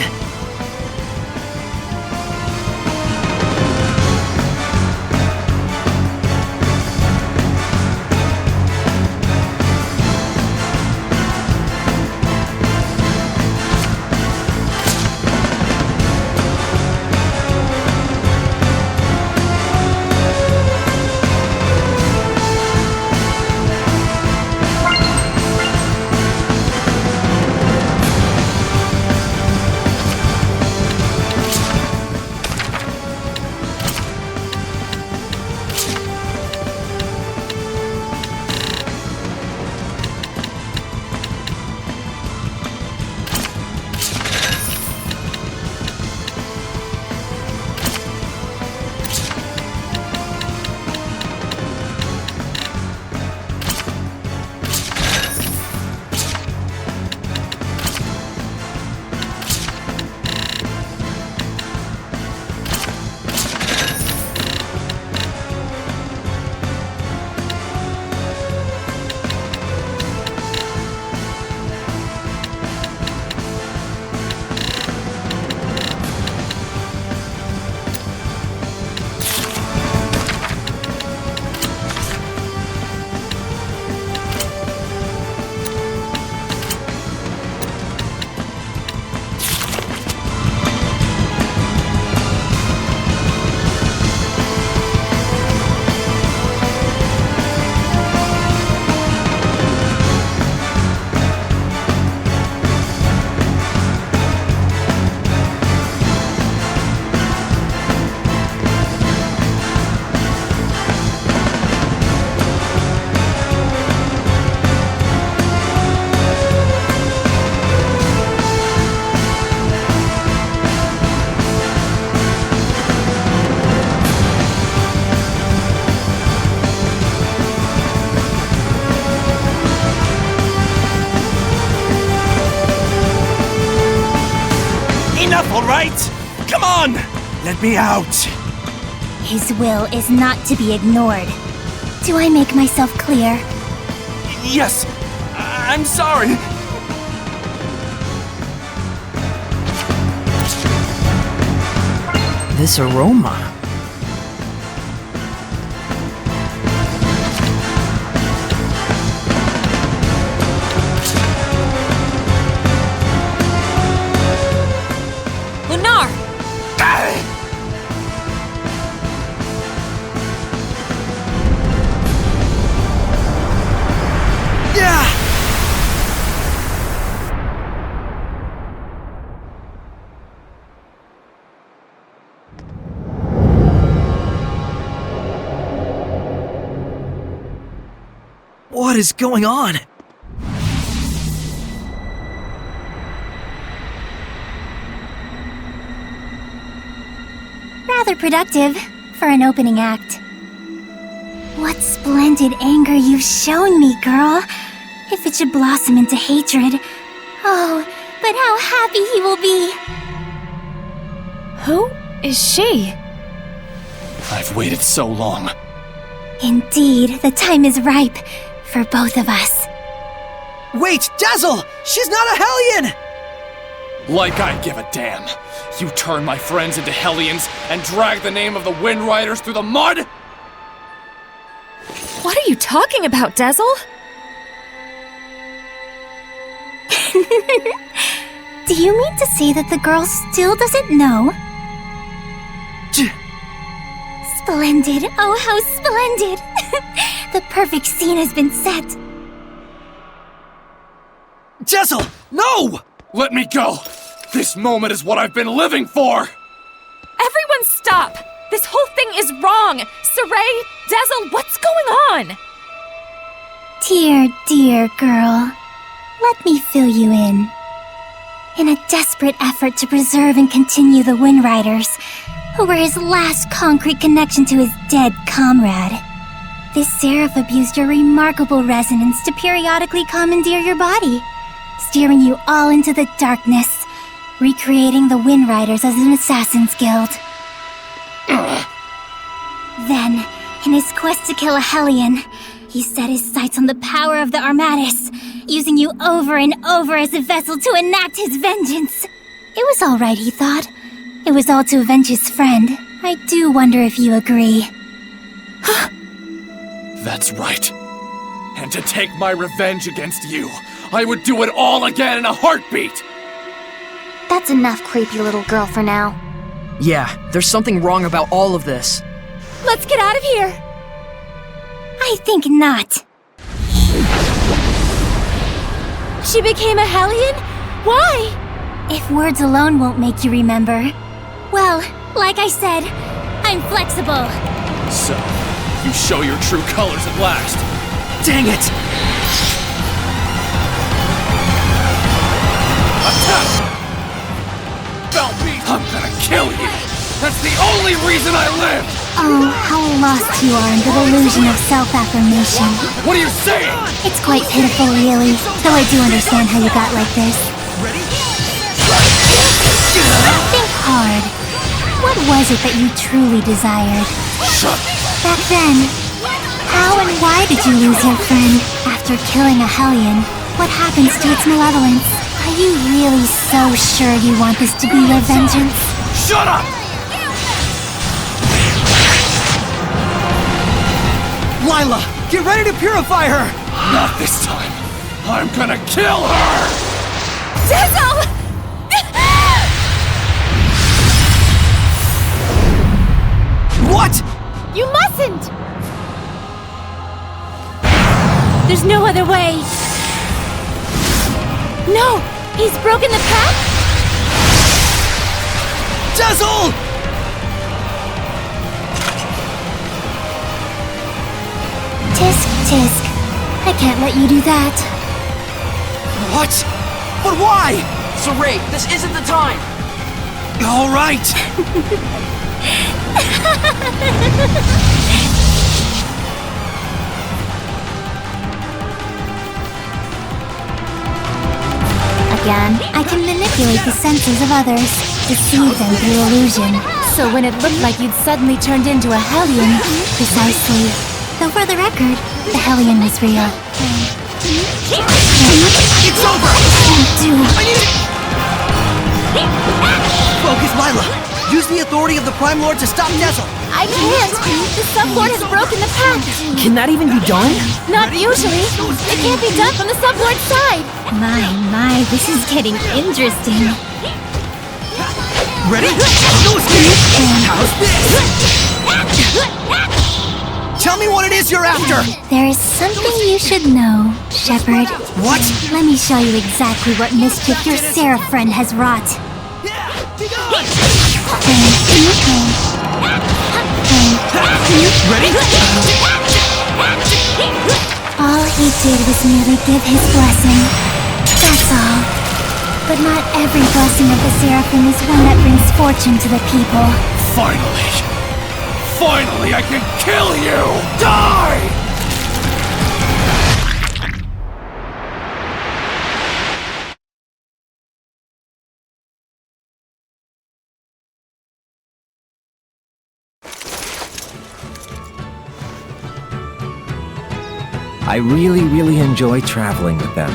alright? Come on! Let me out! His will is not to be ignored. Do I make myself clear? Yes! I'm sorry! This aroma. Lunar! What is going on? Rather productive for an opening act. What splendid anger you've shown me, girl. If it should blossom into hatred. Oh, but how happy he will be. Who is she? I've waited so long. Indeed, the time is ripe for both of us. Wait, Dezel! She's not a Hellion! Like I give a damn. You turn my friends into Hellions and drag the name of the Wind Riders through the mud? What are you talking about, Dezel? Do you mean to say that the girl still doesn't know? Splendid! Oh, how splendid! The perfect scene has been set. Dezel, no! Let me go! This moment is what I've been living for! Everyone stop! This whole thing is wrong! Saray, Dezel, what's going on? Dear girl. Let me fill you in. In a desperate effort to preserve and continue the Wind Riders, who were his last concrete connection to his dead comrade, this seraph abused your remarkable resonance to periodically commandeer your body, steering you all into the darkness, recreating the Wind Riders as an assassin's guild. Then, in his quest to kill a Hellion, he set his sights on the power of the Armatis, using you over and over as a vessel to enact his vengeance. It was all right, he thought. It was all to avenge his friend. I do wonder if you agree. That's right. And to take my revenge against you, I would do it all again in a heartbeat! That's enough, creepy little girl, for now. Yeah, there's something wrong about all of this. Let's get out of here! I think not. She became a Hellion? Why? If words alone won't make you remember, well, like I said, I'm flexible. So, you show your true colors at last. Dang it! Attack! I'm gonna kill you! That's the only reason I live! Oh, how lost you are in the delusion of self-affirmation. What are you saying? It's quite pitiful, really, though I do understand how you got like this. Think hard. What was it that you truly desired? Shut! Back then, how and why did you lose your friend? After killing a Hellion, what happens to its malevolence? Are you really so sure you want this to be your vengeance? Shut up! Lila, get ready to purify her! Not this time. I'm gonna kill her! Dezel! What? You mustn't! There's no other way. No! He's broken the pact? Dezel! Tisk. I can't let you do that. What? But why? Saray, this isn't the time! All right. A again. I can manipulate the senses of others, deceive them through illusion. So when it looked like you'd suddenly turned into a Hellion, precisely. Though for the record, the Hellion was real. It's over! I need it! Focus, Lila! Use the authority of the Prime Lord to stop Dezel! I can't! The Sublord has broken the pact! Can that even be done? Not usually! It can't be done from the Sublord's side! My, this is getting interesting. Ready? No escape! How's this? Tell me what it is you're after! There is something you should know, Shepard. What? Let me show you exactly what mischief your Seraph friend has wrought. Ready? All he did was merely give his blessing. That's all. But not every blessing of the Seraphim is one that brings fortune to the people. Finally! Finally, I can kill you! Die! I really enjoy traveling with them.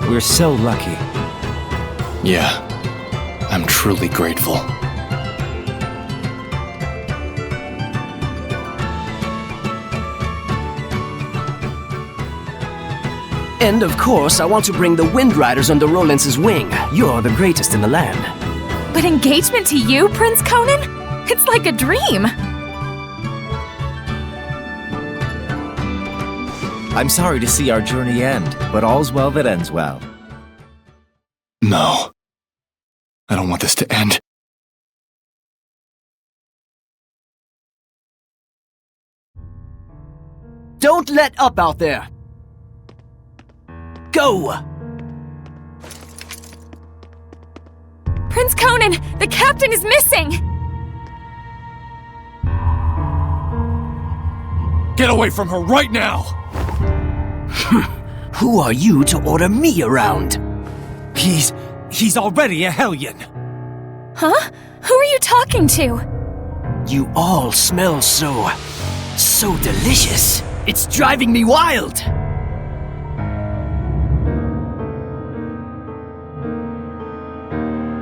We're so lucky. Yeah, I'm truly grateful. And of course, I want to bring the Wind Riders under Rollins' wing. You're the greatest in the land. But engagement to you, Prince Conan? It's like a dream. I'm sorry to see our journey end, but all's well that ends well. No. I don't want this to end. Don't let up out there! Go! Prince Conan, the captain is missing! Get away from her right now! Who are you to order me around? He's already a Hellion. Huh? Who are you talking to? You all smell so delicious. It's driving me wild.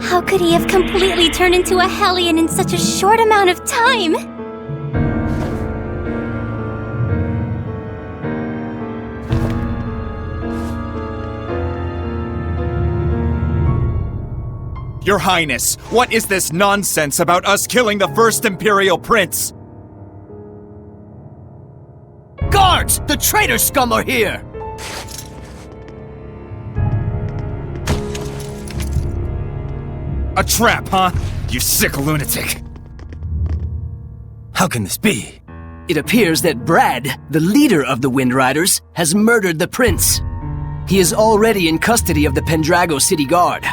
How could he have completely turned into a Hellion in such a short amount of time? Your Highness, what is this nonsense about us killing the first Imperial Prince? Guards! The traitor scum are here! A trap, huh? You sick lunatic. How can this be? It appears that Brad, the leader of the Wind Riders, has murdered the prince. He is already in custody of the Pendrago City Guard.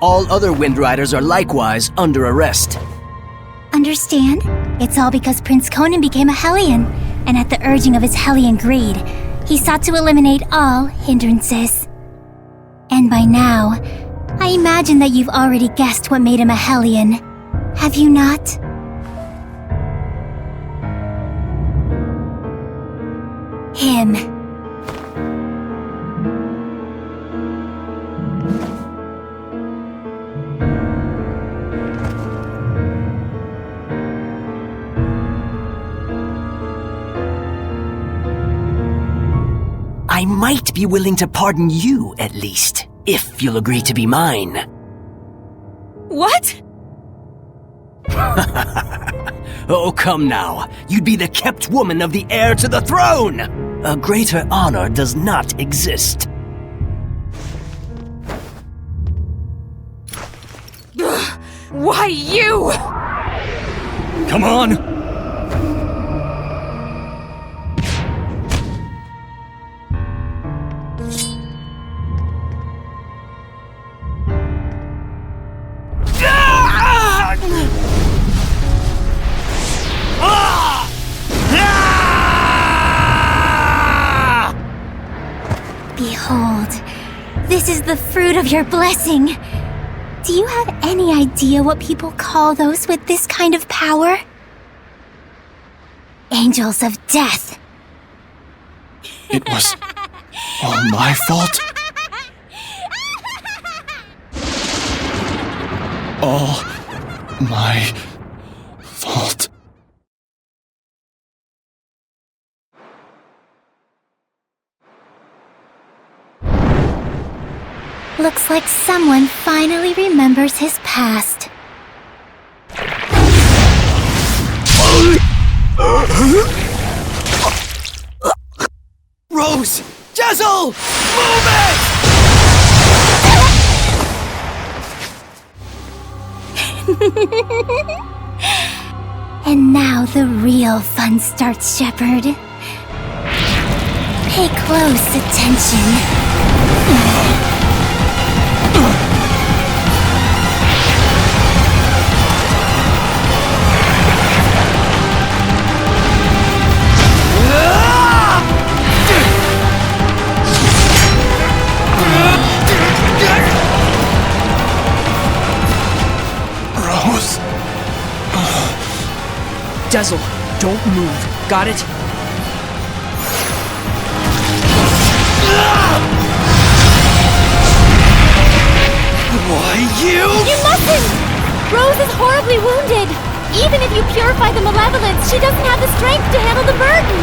All other Wind Riders are likewise under arrest. Understand? It's all because Prince Conan became a Hellion, and at the urging of his Hellion greed, he sought to eliminate all hindrances. And by now, I imagine that you've already guessed what made him a Hellion. Have you not? Him. I might be willing to pardon you, at least, if you'll agree to be mine. What? Oh, come now. You'd be the kept woman of the heir to the throne! A greater honor does not exist. Why you? Come on! Behold, This is the fruit of your blessing. Do you have any idea what people call those with this kind of power? Angels of death. It was all my fault? All my fault. Looks like someone finally remembers his past. Rose! Dezel! Move it! And now the real fun starts, Shepard. Pay close attention. Rose? Dezel, don't move. Got it? Why, you? You mustn't! Rose is horribly wounded. Even if you purify the malevolence, she doesn't have the strength to handle the burden.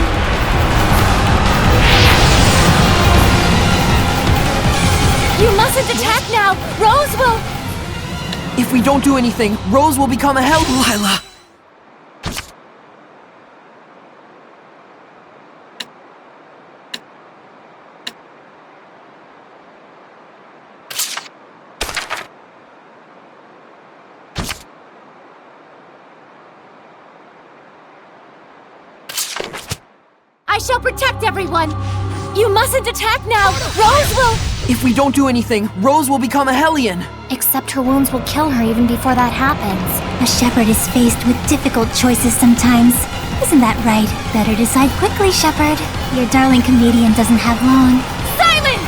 You mustn't attack now. Rose will... If we don't do anything, Rose will become a hell... Lila! I shall protect everyone. You mustn't attack now. Rose will... If we don't do anything, Rose will become a Hellion. Except her wounds will kill her even before that happens. A Shepard is faced with difficult choices sometimes. Isn't that right? Better decide quickly, Shepard. Your darling comedian doesn't have long. Silence!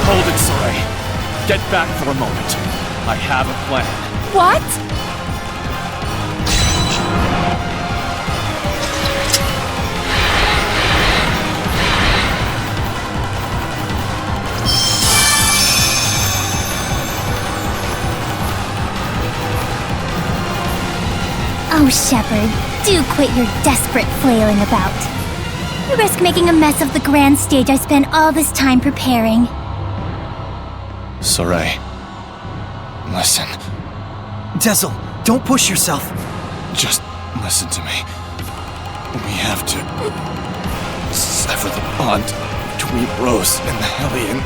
Hold it, Saray. Get back for a moment. I have a plan. What? Oh, Shepard, do quit your desperate flailing about. You risk making a mess of the grand stage I spent all this time preparing. Saray, listen. Dezel, don't push yourself. Just listen to me. We have to sever the bond between Rose and the Hellion.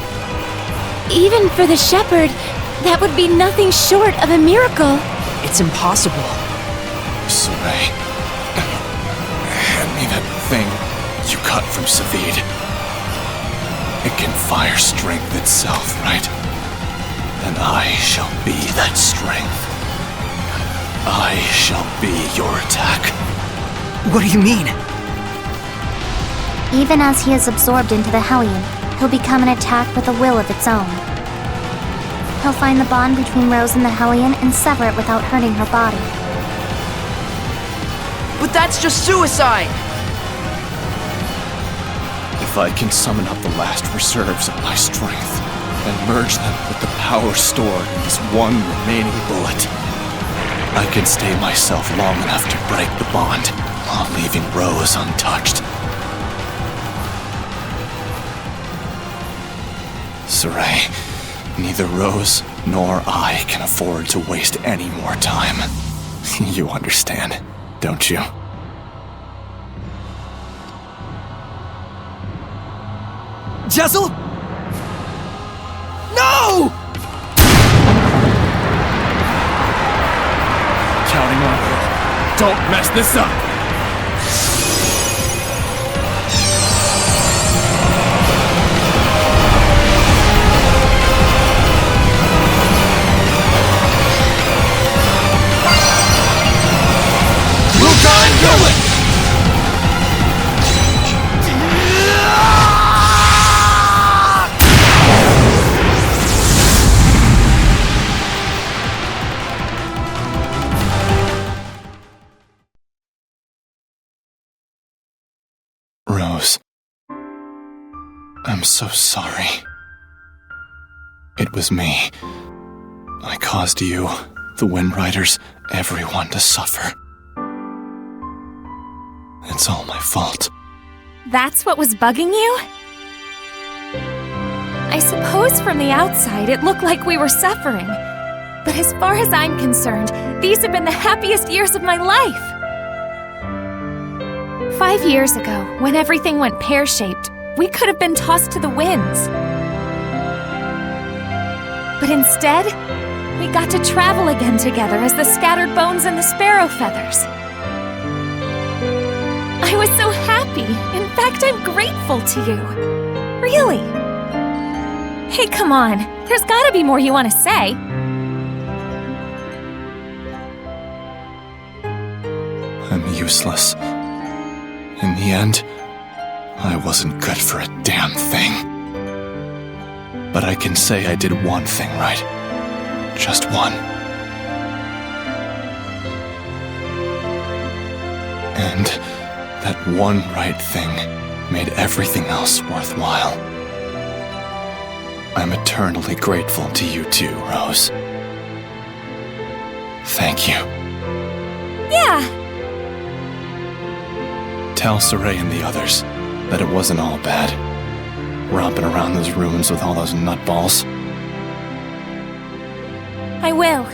Even for the Shepard, that would be nothing short of a miracle. It's impossible. Saray, hand me that thing you cut from Zaphgott. It can fire strength itself, right? And I shall be that strength. I shall be your attack. What do you mean? Even as he is absorbed into the Hellion, he'll become an attack with a will of its own. He'll find the bond between Rose and the Hellion and sever it without hurting her body. But that's just suicide! If I can summon up the last reserves of my strength and merge them with the power stored in this one remaining bullet, I can stay myself long enough to break the bond while leaving Rose untouched. Saray, neither Rose nor I can afford to waste any more time. You understand, don't you? Dezel? No! Counting on you. Don't mess this up! I'm so sorry. It was me. I caused you, the Wind Riders, everyone to suffer. It's all my fault. That's what was bugging you? I suppose from the outside it looked like we were suffering. But as far as I'm concerned, these have been the happiest years of my life. 5 years ago, when everything went pear-shaped, we could have been tossed to the winds. But instead, we got to travel again together as the scattered bones and the sparrow feathers. I was so happy. In fact, I'm grateful to you. Really. Hey, come on. There's gotta be more you want to say. I'm useless. In the end, I wasn't good for a damn thing. But I can say I did one thing right. Just one. And that one right thing made everything else worthwhile. I'm eternally grateful to you too, Rose. Thank you. Yeah. Tell Saray and the others that it wasn't all bad. Romping around those ruins with all those nutballs. I will.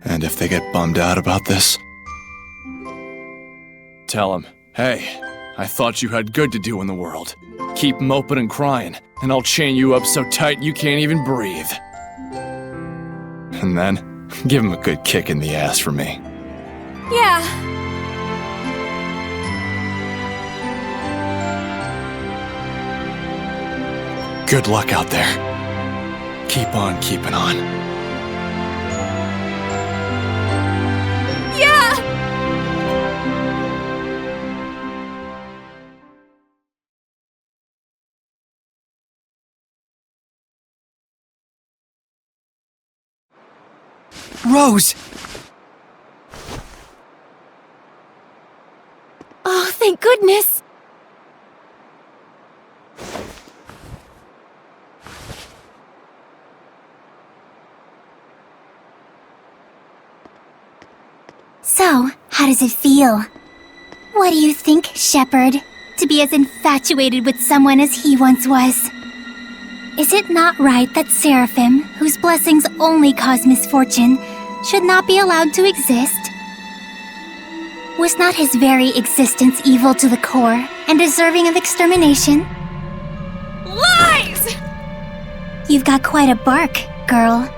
And if they get bummed out about this, tell them, hey, I thought you had good to do in the world. Keep moping and crying, and I'll chain you up so tight you can't even breathe. And then, give them a good kick in the ass for me. Yeah. Good luck out there. Keep on keeping on. Yeah! Rose! Oh, thank goodness! So, how does it feel? What do you think, Shepard? To be as infatuated with someone as he once was? Is it not right that Seraphim, whose blessings only cause misfortune, should not be allowed to exist? Was not his very existence evil to the core and deserving of extermination? Lies! You've got quite a bark, girl.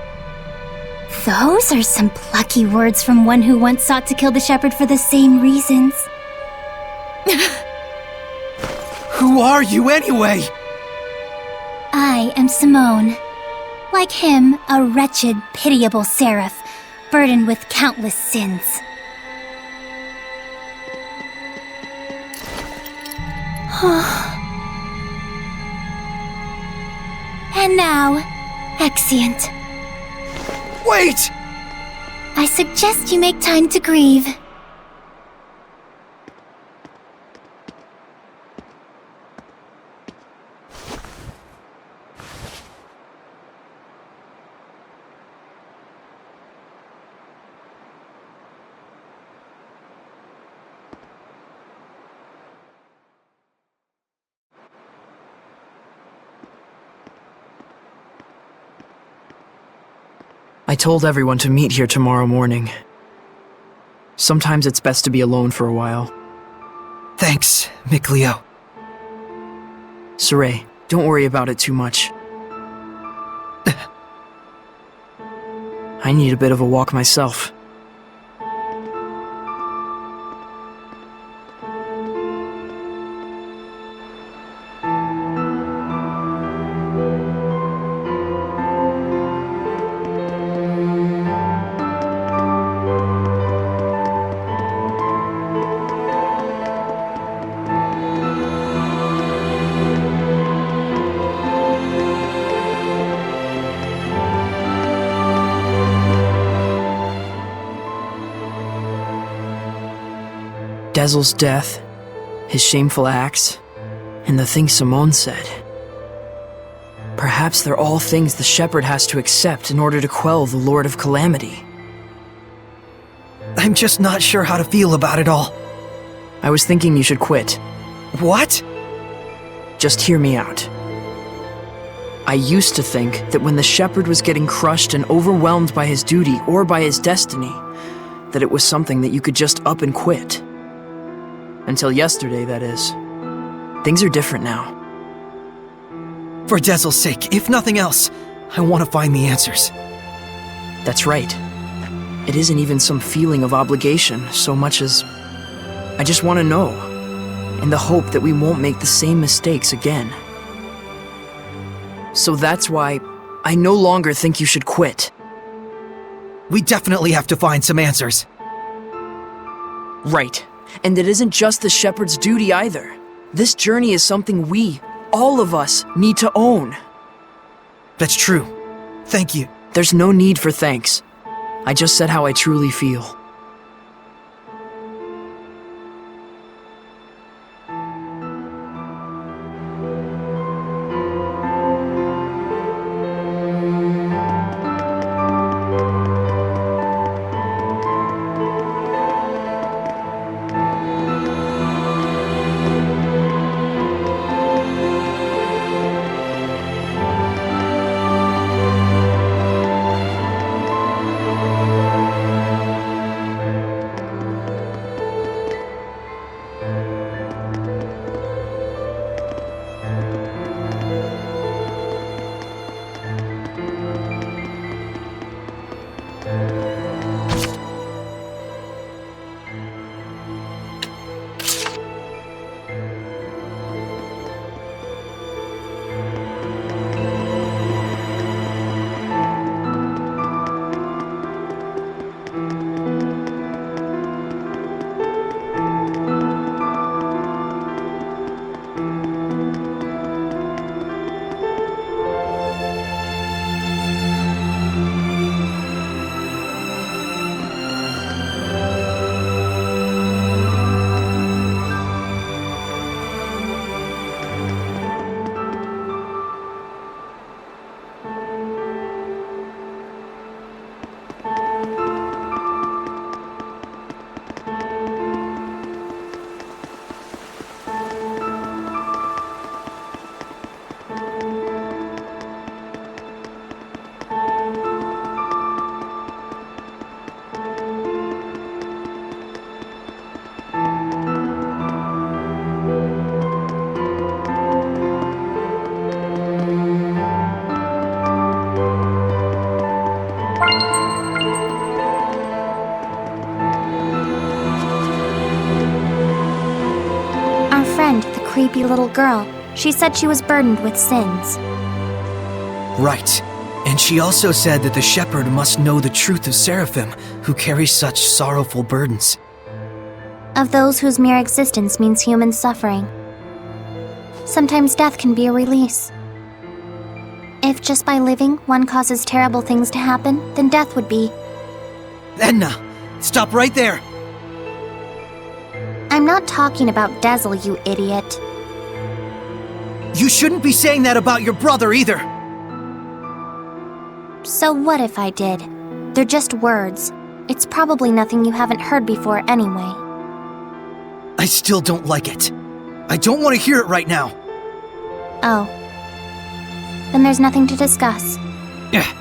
Those are some plucky words from one who once sought to kill the Shepherd for the same reasons. Who are you anyway? I am Simone. Like him, a wretched, pitiable seraph, burdened with countless sins. And now, Exeunt. Wait! I suggest you make time to grieve. I told everyone to meet here tomorrow morning. Sometimes it's best to be alone for a while. Thanks, Mikleo. Saray, don't worry about it too much. I need a bit of a walk myself. Dezel's death, his shameful acts, And the things Simone said. Perhaps they're all things the Shepherd has to accept in order to quell the Lord of Calamity. I'm just not sure how to feel about it all. I was thinking you should quit. What? Just hear me out. I used to think that when the Shepherd was getting crushed and overwhelmed by his duty or by his destiny, that it was something that you could just up and quit. Until yesterday, that is. Things are different now. For Dezel's sake, if nothing else, I want to find the answers. That's right. It isn't even some feeling of obligation so much as I just want to know, in the hope that we won't make the same mistakes again. So that's why I no longer think you should quit. We definitely have to find some answers. Right. And it isn't just the Shepherd's duty either. This journey is something we, all of us, need to own. That's true. Thank you. There's no need for thanks. I just said how I truly feel. Creepy little girl. She said she was burdened with sins. Right. And she also said that the Shepherd must know the truth of Seraphim, who carry such sorrowful burdens. Of those whose mere existence means human suffering. Sometimes death can be a release. If just by living one causes terrible things to happen, then death would be. Edna, stop right there! I'm not talking about Dezel, you idiot. You shouldn't be saying that about your brother either! So what if I did? They're just words. It's probably nothing you haven't heard before anyway. I still don't like it. I don't want to hear it right now. Oh. Then there's nothing to discuss. Yeah.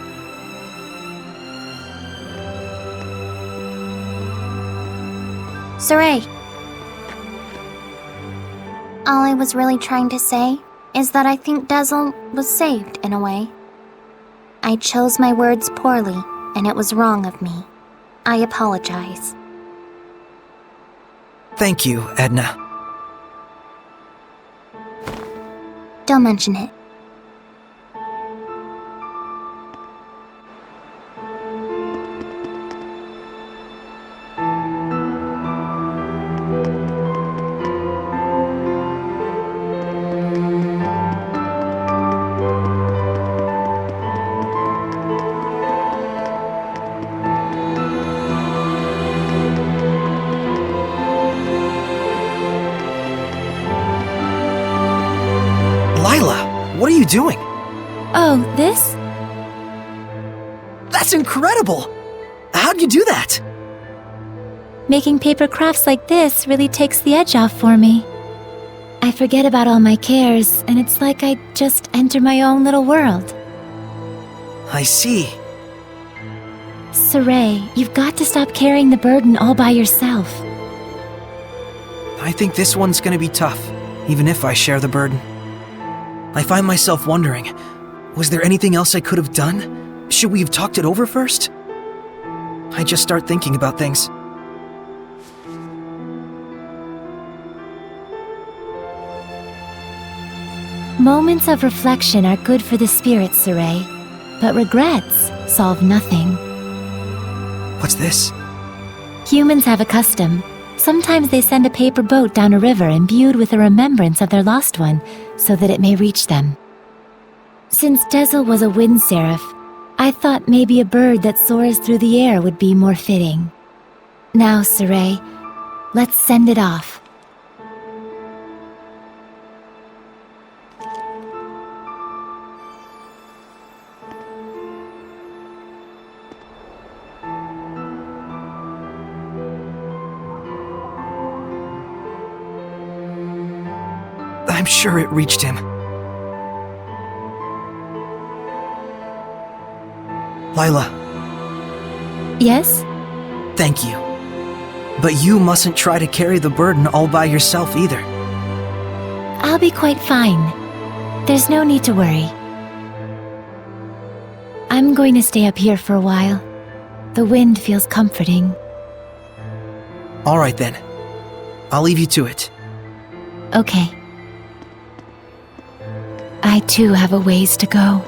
Saray. All I was really trying to say is that I think Dezel was saved in a way. I chose my words poorly, and it was wrong of me. I apologize. Thank you, Edna. Don't mention it. you doing? Oh, this? That's incredible! How'd you do that? Making paper crafts like this really takes the edge off for me. I forget about all my cares, and it's like I just enter my own little world. I see. Saray, you've got to stop carrying the burden all by yourself. I think this one's gonna be tough, even if I share the burden. I find myself wondering, was there anything else I could have done? Should we have talked it over first? I just start thinking about things. Moments of reflection are good for the spirit, Saray, but regrets solve nothing. What's this? Humans have a custom. Sometimes they send a paper boat down a river imbued with a remembrance of their lost one, so that it may reach them. Since Dezel was a wind seraph, I thought maybe a bird that soars through the air would be more fitting. Now, Saray, let's send it off. I'm sure it reached him. Lila. Yes? Thank you. But you mustn't try to carry the burden all by yourself either. I'll be quite fine. There's no need to worry. I'm going to stay up here for a while. The wind feels comforting. All right then. I'll leave you to it. Okay. I too have a ways to go.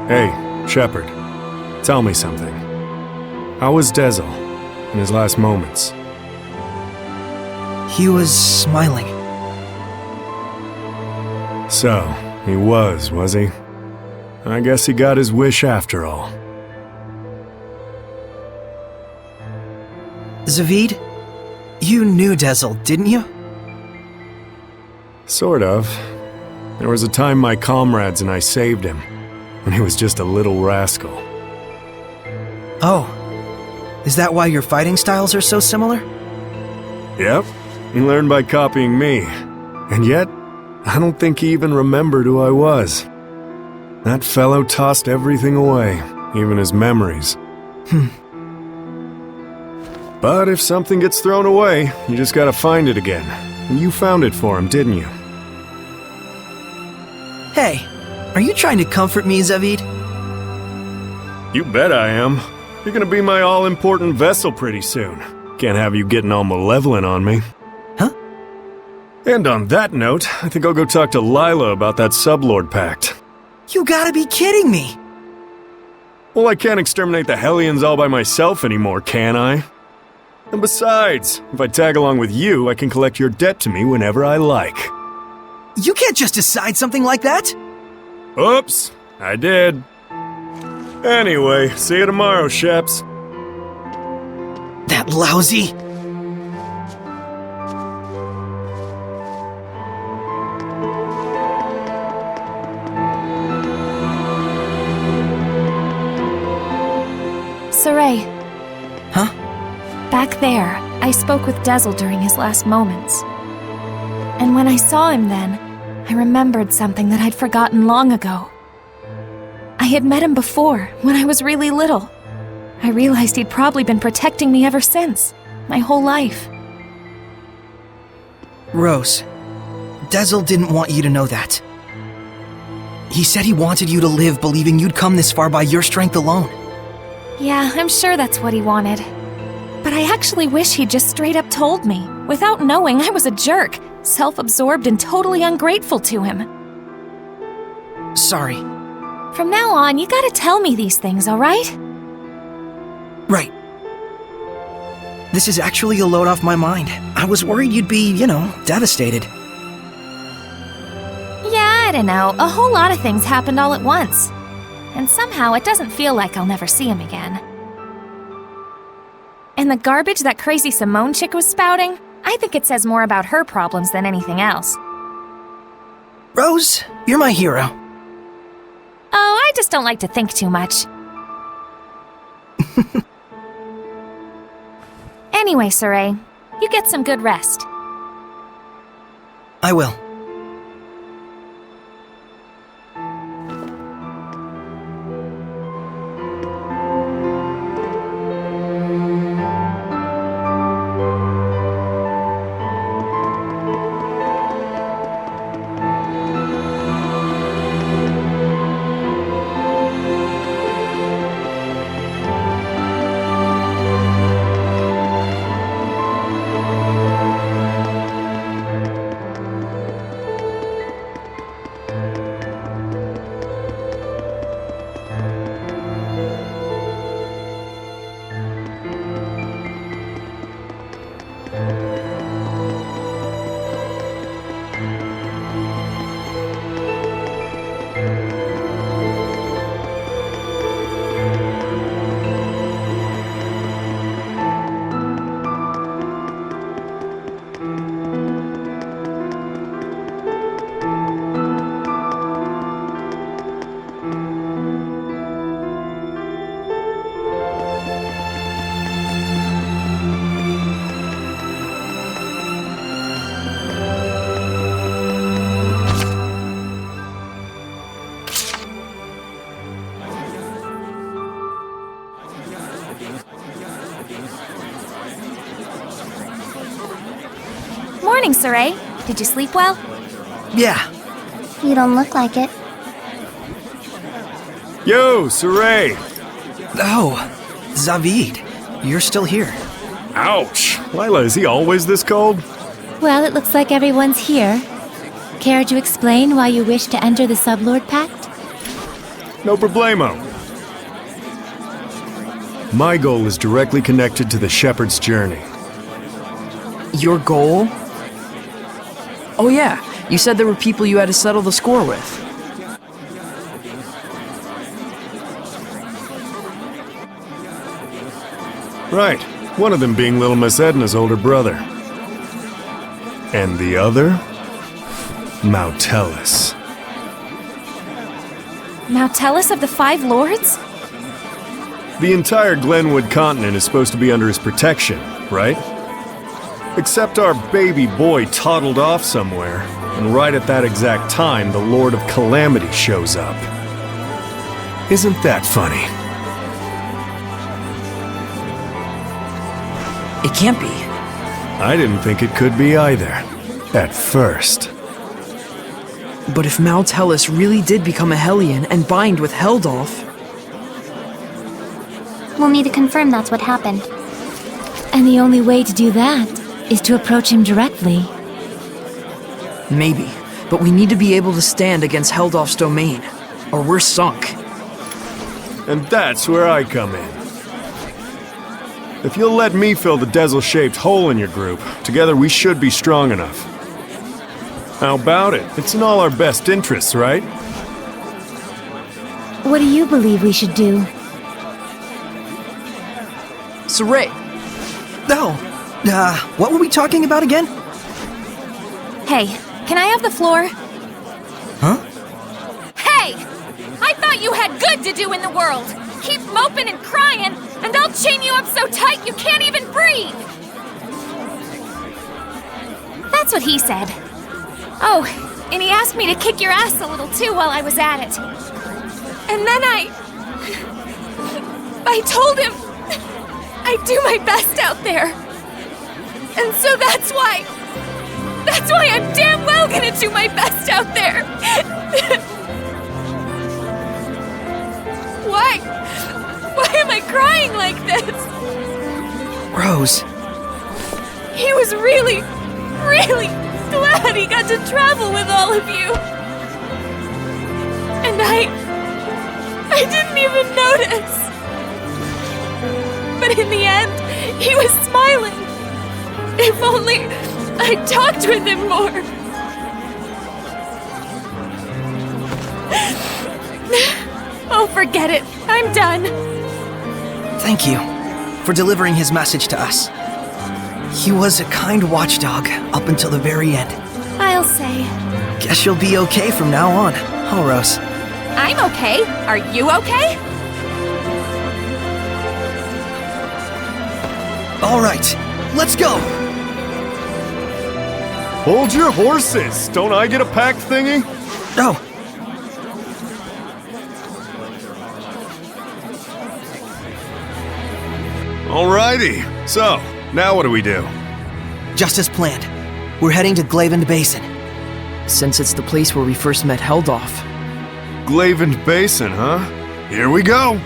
Hey, Shepard. Tell me something. How was Dezel in his last moments? He was smiling. So, he was he? I guess he got his wish after all. Zaphgott, you knew Dezel, didn't you? Sort of. There was a time my comrades and I saved him, when he was just a little rascal. Oh. Is that why your fighting styles are so similar? Yep. He learned by copying me. And yet, I don't think he even remembered who I was. That fellow tossed everything away, even his memories. But if something gets thrown away, you just gotta find it again. And you found it for him, didn't you? Hey, are you trying to comfort me, Zaphgott? You bet I am. You're gonna be my all-important vessel pretty soon. Can't have you getting all malevolent on me. Huh? And on that note, I think I'll go talk to Lila about that Sublord Pact. You gotta be kidding me! Well, I can't exterminate the Hellions all by myself anymore, can I? And besides, if I tag along with you, I can collect your debt to me whenever I like. You can't just decide something like that! Oops, I did. Anyway, see you tomorrow, Sheps. That lousy... back there, I spoke with Dezel during his last moments. And when I saw him then, I remembered something that I'd forgotten long ago. I had met him before, when I was really little. I realized he'd probably been protecting me ever since, my whole life. Rose, Dezel didn't want you to know that. He said he wanted you to live believing you'd come this far by your strength alone. Yeah, I'm sure that's what he wanted. But I actually wish he'd just straight up told me, without knowing I was a jerk, self-absorbed and totally ungrateful to him. Sorry. From now on, you gotta tell me these things, alright? Right. This is actually a load off my mind. I was worried you'd be, devastated. Yeah, I don't know. A whole lot of things happened all at once. And somehow it doesn't feel like I'll never see him again. And the garbage that crazy Simone chick was spouting, I think it says more about her problems than anything else. Rose, you're my hero. Oh, I just don't like to think too much. Anyway, Saray, you get some good rest. I will. Morning, Saray. Did you sleep well? Yeah. You don't look like it. Yo, Saray! Oh, Zaphgott, you're still here. Ouch! Lila, is he always this cold? Well, it looks like everyone's here. Care to explain why you wish to enter the Sublord Pact? No problemo. My goal is directly connected to the Shepard's journey. Your goal? Oh yeah, you said there were people you had to settle the score with. Right, one of them being Little Miss Edna's older brother. And the other? Mautellus. Mautellus of the Five Lords? The entire Glenwood continent is supposed to be under his protection, right? Except our baby boy toddled off somewhere, and right at that exact time, the Lord of Calamity shows up. Isn't that funny? It can't be. I didn't think it could be either, at first. But if Mautellus really did become a Hellion and bind with Heldolf... We'll need to confirm that's what happened. And the only way to do that is to approach him directly. Maybe, but we need to be able to stand against Heldolf's domain, or we're sunk. And that's where I come in. If you'll let me fill the Dezel-shaped hole in your group, together we should be strong enough. How about it? It's in all our best interests, right? What do you believe we should do? Saray! No! What were we talking about again? Hey, can I have the floor? Huh? Hey! I thought you had good to do in the world! Keep moping and crying, And I'll chain you up so tight you can't even breathe! That's what he said. Oh, and he asked me to kick your ass a little too while I was at it. And then I told him I'd do my best out there. And so that's why I'm damn well gonna do my best out there. Why am I crying like this? Rose. He was really glad he got to travel with all of you. And I didn't even notice. But in the end, he was smiling. If only I talked with him more. Oh, forget it. I'm done. Thank you for delivering his message to us. He was a kind watchdog up until the very end. I'll say. Guess you'll be okay from now on, huh, Rose? I'm okay. Are you okay? All right, let's go! Hold your horses! Don't I get a pack thingy? No. Alrighty, so, now what do we do? Just as planned. We're heading to Glavend Basin. Since it's the place where we first met Heldolf. Glavend Basin, huh? Here we go!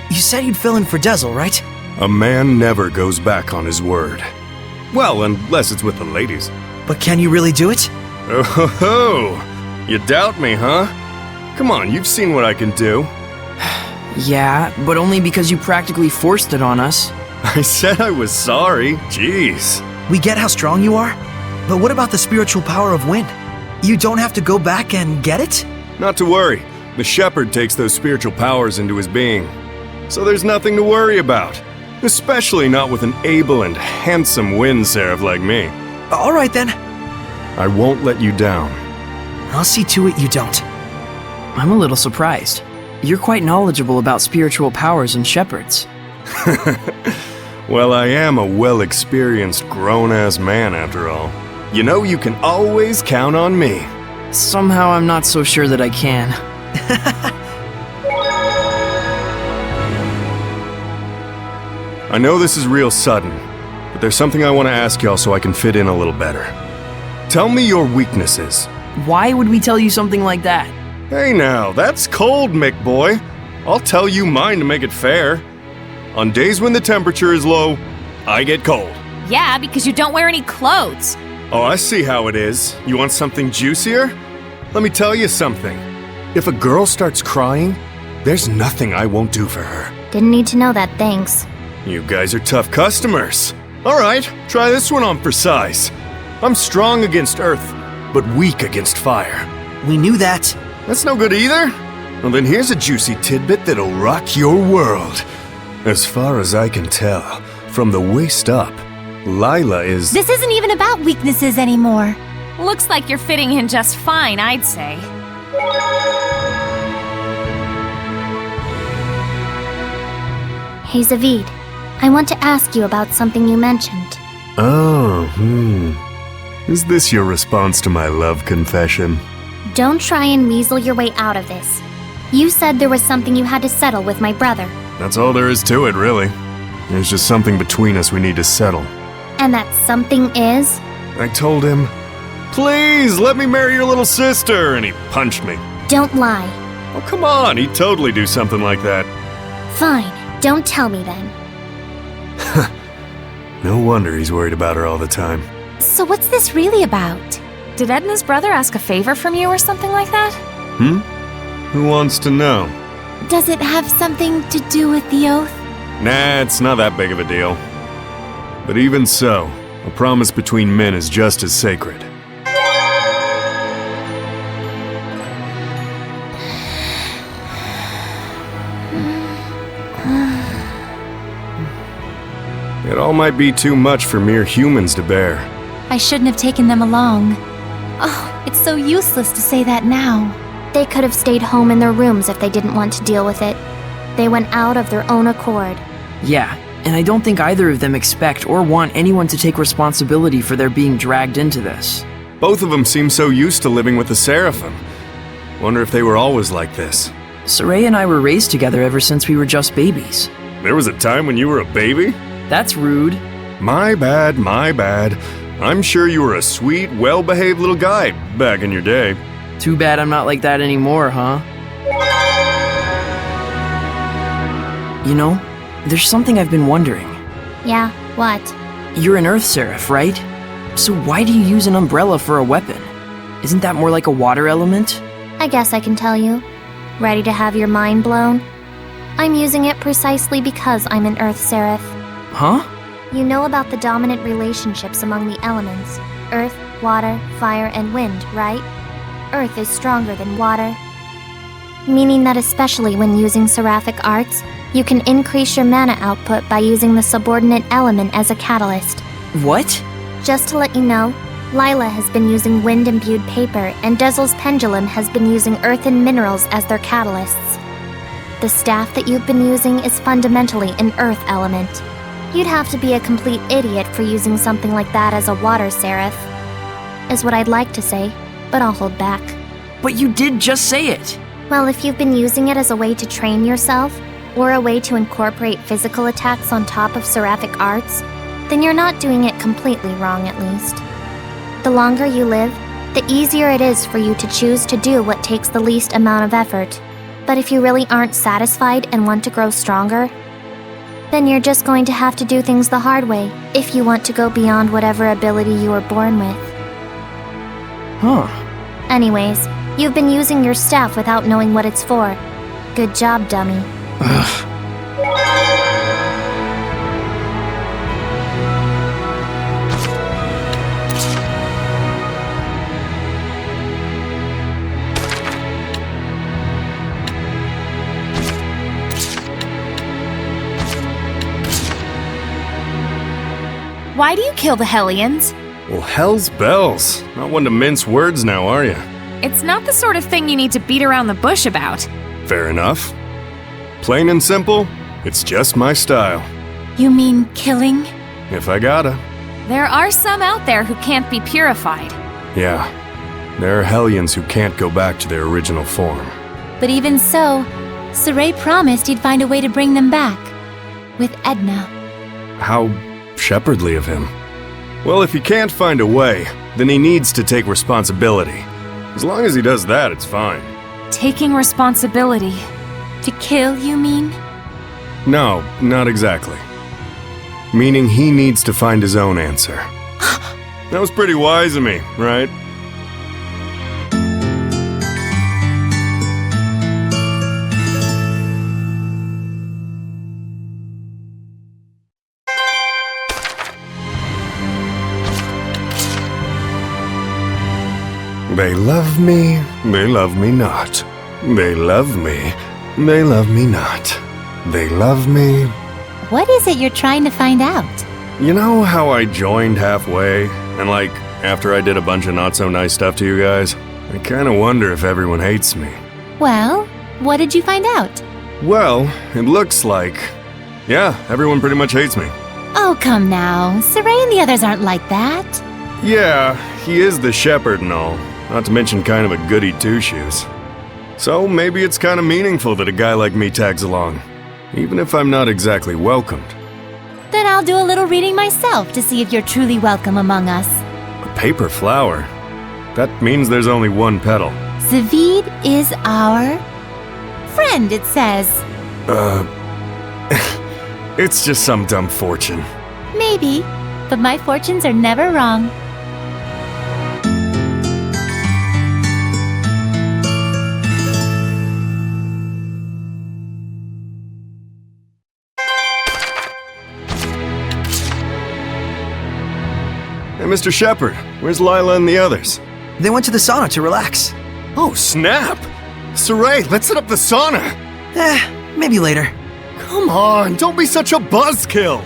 You said you'd fill in for Dezel, right? A man never goes back on his word. Well, unless it's with the ladies. But can you really do it? Oh ho ho! You doubt me, huh? Come on, you've seen what I can do. Yeah, but only because you practically forced it on us. I said I was sorry. Jeez. We get how strong you are, but what about the spiritual power of wind? You don't have to go back and get it? Not to worry. The Shepard takes those spiritual powers into his being. So there's nothing to worry about. Especially not with an able and handsome wind seraph like me. All right then. I won't let you down. I'll see to it you don't. I'm a little surprised. You're quite knowledgeable about spiritual powers and Shepards. Well, I am a well-experienced grown-ass man after all. You know you can always count on me. Somehow I'm not so sure that I can. I know this is real sudden, but there's something I want to ask y'all so I can fit in a little better. Tell me your weaknesses. Why would we tell you something like that? Hey now, that's cold, Mick boy. I'll tell you mine to make it fair. On days when the temperature is low, I get cold. Yeah, because you don't wear any clothes. Oh, I see how it is. You want something juicier? Let me tell you something. If a girl starts crying, there's nothing I won't do for her. Didn't need to know that, thanks. You guys are tough customers. All right, try this one on for size. I'm strong against earth, but weak against fire. We knew that. That's no good either. Well, then here's a juicy tidbit that'll rock your world. As far as I can tell, from the waist up, Lila is... This isn't even about weaknesses anymore. Looks like you're fitting in just fine, I'd say. Hey, Zaphgott. I want to ask you about something you mentioned. Oh, Is this your response to my love confession? Don't try and weasel your way out of this. You said there was something you had to settle with my brother. That's all there is to it, really. There's just something between us we need to settle. And that something is? I told him, please let me marry your little sister, and he punched me. Don't lie. Oh, come on, he'd totally do something like that. Fine, don't tell me then. No wonder he's worried about her all the time. So what's this really about? Did Edna's brother ask a favor from you or something like that? Who wants to know? Does it have something to do with the oath? Nah, it's not that big of a deal. But even so, a promise between men is just as sacred. It all might be too much for mere humans to bear. I shouldn't have taken them along. Oh, it's so useless to say that now. They could have stayed home in their rooms if they didn't want to deal with it. They went out of their own accord. Yeah, and I don't think either of them expect or want anyone to take responsibility for their being dragged into this. Both of them seem so used to living with the Seraphim. Wonder if they were always like this. Saray and I were raised together ever since we were just babies. There was a time when you were a baby? That's rude. My bad, my bad. I'm sure you were a sweet, well-behaved little guy back in your day. Too bad I'm not like that anymore, huh? You know, there's something I've been wondering. Yeah, what? You're an Earth Seraph, right? So why do you use an umbrella for a weapon? Isn't that more like a water element? I guess I can tell you. Ready to have your mind blown? I'm using it precisely because I'm an Earth Seraph. Huh? You know about the dominant relationships among the elements. Earth, water, fire, and wind, right? Earth is stronger than water. Meaning that especially when using seraphic arts, you can increase your mana output by using the subordinate element as a catalyst. What? Just to let you know, Lila has been using wind-imbued paper, and Dezel's pendulum has been using earth and minerals as their catalysts. The staff that you've been using is fundamentally an earth element. You'd have to be a complete idiot for using something like that as a water seraph, is what I'd like to say, but I'll hold back. But you did just say it! Well, if you've been using it as a way to train yourself, or a way to incorporate physical attacks on top of seraphic arts, then you're not doing it completely wrong, at least. The longer you live, the easier it is for you to choose to do what takes the least amount of effort. But if you really aren't satisfied and want to grow stronger, then you're just going to have to do things the hard way if you want to go beyond whatever ability you were born with. Huh. Anyways, you've been using your staff without knowing what it's for. Good job, dummy. Ugh. Why do you kill the Hellions? Well, hell's bells. Not one to mince words now, are you? It's not the sort of thing you need to beat around the bush about. Fair enough. Plain and simple, it's just my style. You mean killing? If I gotta. There are some out there who can't be purified. Yeah. There are Hellions who can't go back to their original form. But even so, Saray promised he'd find a way to bring them back. With Edna. How shepherdly of him. Well, if he can't find a way, then he needs to take responsibility. As long as he does that, it's fine. Taking responsibility. To kill, you mean? No, not exactly. Meaning he needs to find his own answer. That was pretty wise of me, right? They love me not. They love me, they love me not. They love me. What is it you're trying to find out? You know how I joined halfway, and after I did a bunch of not-so-nice stuff to you guys? I kinda wonder if everyone hates me. Well, what did you find out? Well, it looks like... yeah, everyone pretty much hates me. Oh, come now. Saray and the others aren't like that. Yeah, he is the shepherd and all. Not to mention kind of a goody two-shoes. So maybe it's kind of meaningful that a guy like me tags along, even if I'm not exactly welcomed. Then I'll do a little reading myself to see if you're truly welcome among us. A paper flower? That means there's only one petal. Zaphgott is our... friend, it says. It's just some dumb fortune. Maybe, but my fortunes are never wrong. Hey, Mr. Shepard, where's Lila and the others? They went to the sauna to relax. Oh, snap! Saray, let's set up the sauna! Maybe later. Come on, don't be such a buzzkill!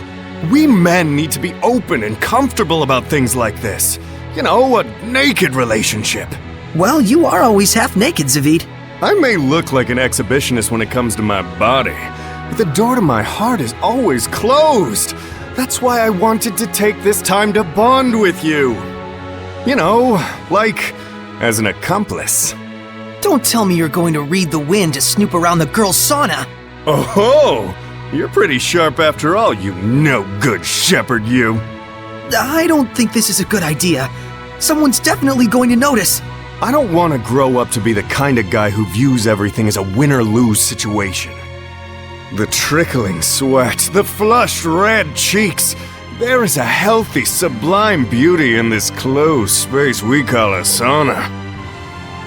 We men need to be open and comfortable about things like this. You know, a naked relationship. Well, you are always half naked, Zaphgott. I may look like an exhibitionist when it comes to my body, but the door to my heart is always closed. That's why I wanted to take this time to bond with you. You know, like, as an accomplice. Don't tell me you're going to read the wind to snoop around the girls' sauna. Oh-ho! You're pretty sharp after all, you no-good Shepard, you. I don't think this is a good idea. Someone's definitely going to notice. I don't want to grow up to be the kind of guy who views everything as a win-or-lose situation. The trickling sweat, the flushed red cheeks. There is a healthy, sublime beauty in this closed space we call a sauna.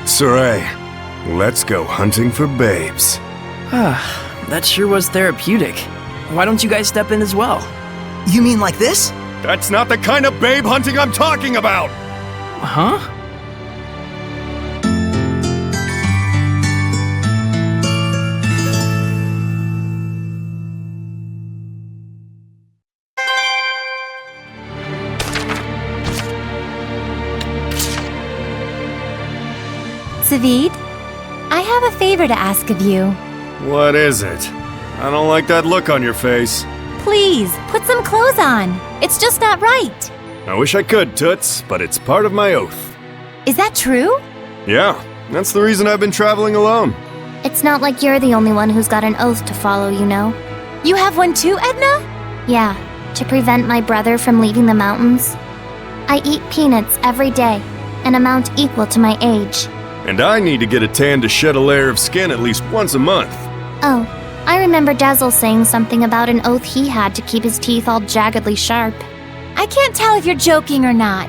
Saray, let's go hunting for babes. That sure was therapeutic. Why don't you guys step in as well? You mean like this? That's not the kind of babe hunting I'm talking about! Huh? Zaphgott, I have a favor to ask of you. What is it? I don't like that look on your face. Please, put some clothes on. It's just not right. I wish I could, Toots, but it's part of my oath. Is that true? Yeah, that's the reason I've been traveling alone. It's not like you're the only one who's got an oath to follow, you know. You have one too, Edna? Yeah, to prevent my brother from leaving the mountains. I eat peanuts every day, an amount equal to my age. And I need to get a tan to shed a layer of skin at least once a month. Oh, I remember Dezel saying something about an oath he had to keep his teeth all jaggedly sharp. I can't tell if you're joking or not.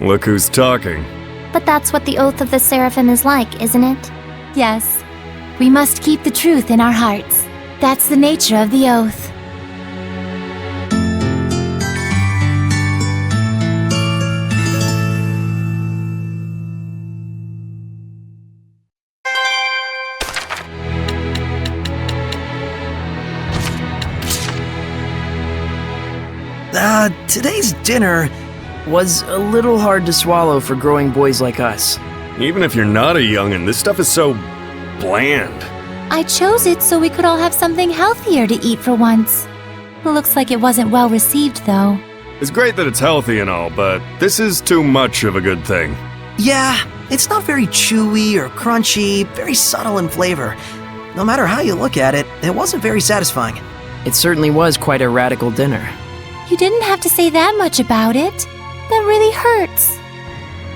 Look who's talking. But that's what the oath of the Seraphim is like, isn't it? Yes. We must keep the truth in our hearts. That's the nature of the oath. Today's dinner was a little hard to swallow for growing boys like us. Even if you're not a youngin', this stuff is so bland. I chose it so we could all have something healthier to eat for once. Looks like it wasn't well received, though. It's great that it's healthy and all, but this is too much of a good thing. Yeah, it's not very chewy or crunchy, very subtle in flavor. No matter how you look at it, it wasn't very satisfying. It certainly was quite a radical dinner. You didn't have to say that much about it. That really hurts.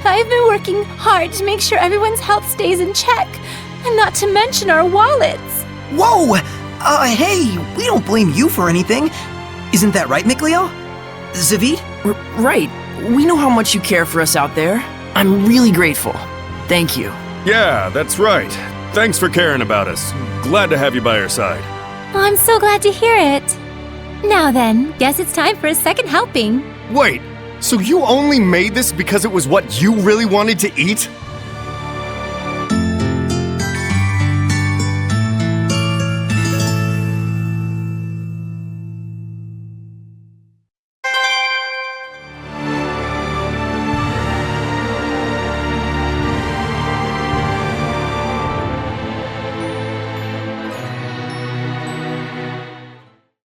I've been working hard to make sure everyone's health stays in check, and not to mention our wallets. Whoa! Hey, we don't blame you for anything. Isn't that right, Mikleo? Zaphgott? Right. We know how much you care for us out there. I'm really grateful. Thank you. Yeah, that's right. Thanks for caring about us. Glad to have you by our side. Oh, I'm so glad to hear it. Now then, guess it's time for a second helping. Wait, so you only made this because it was what you really wanted to eat?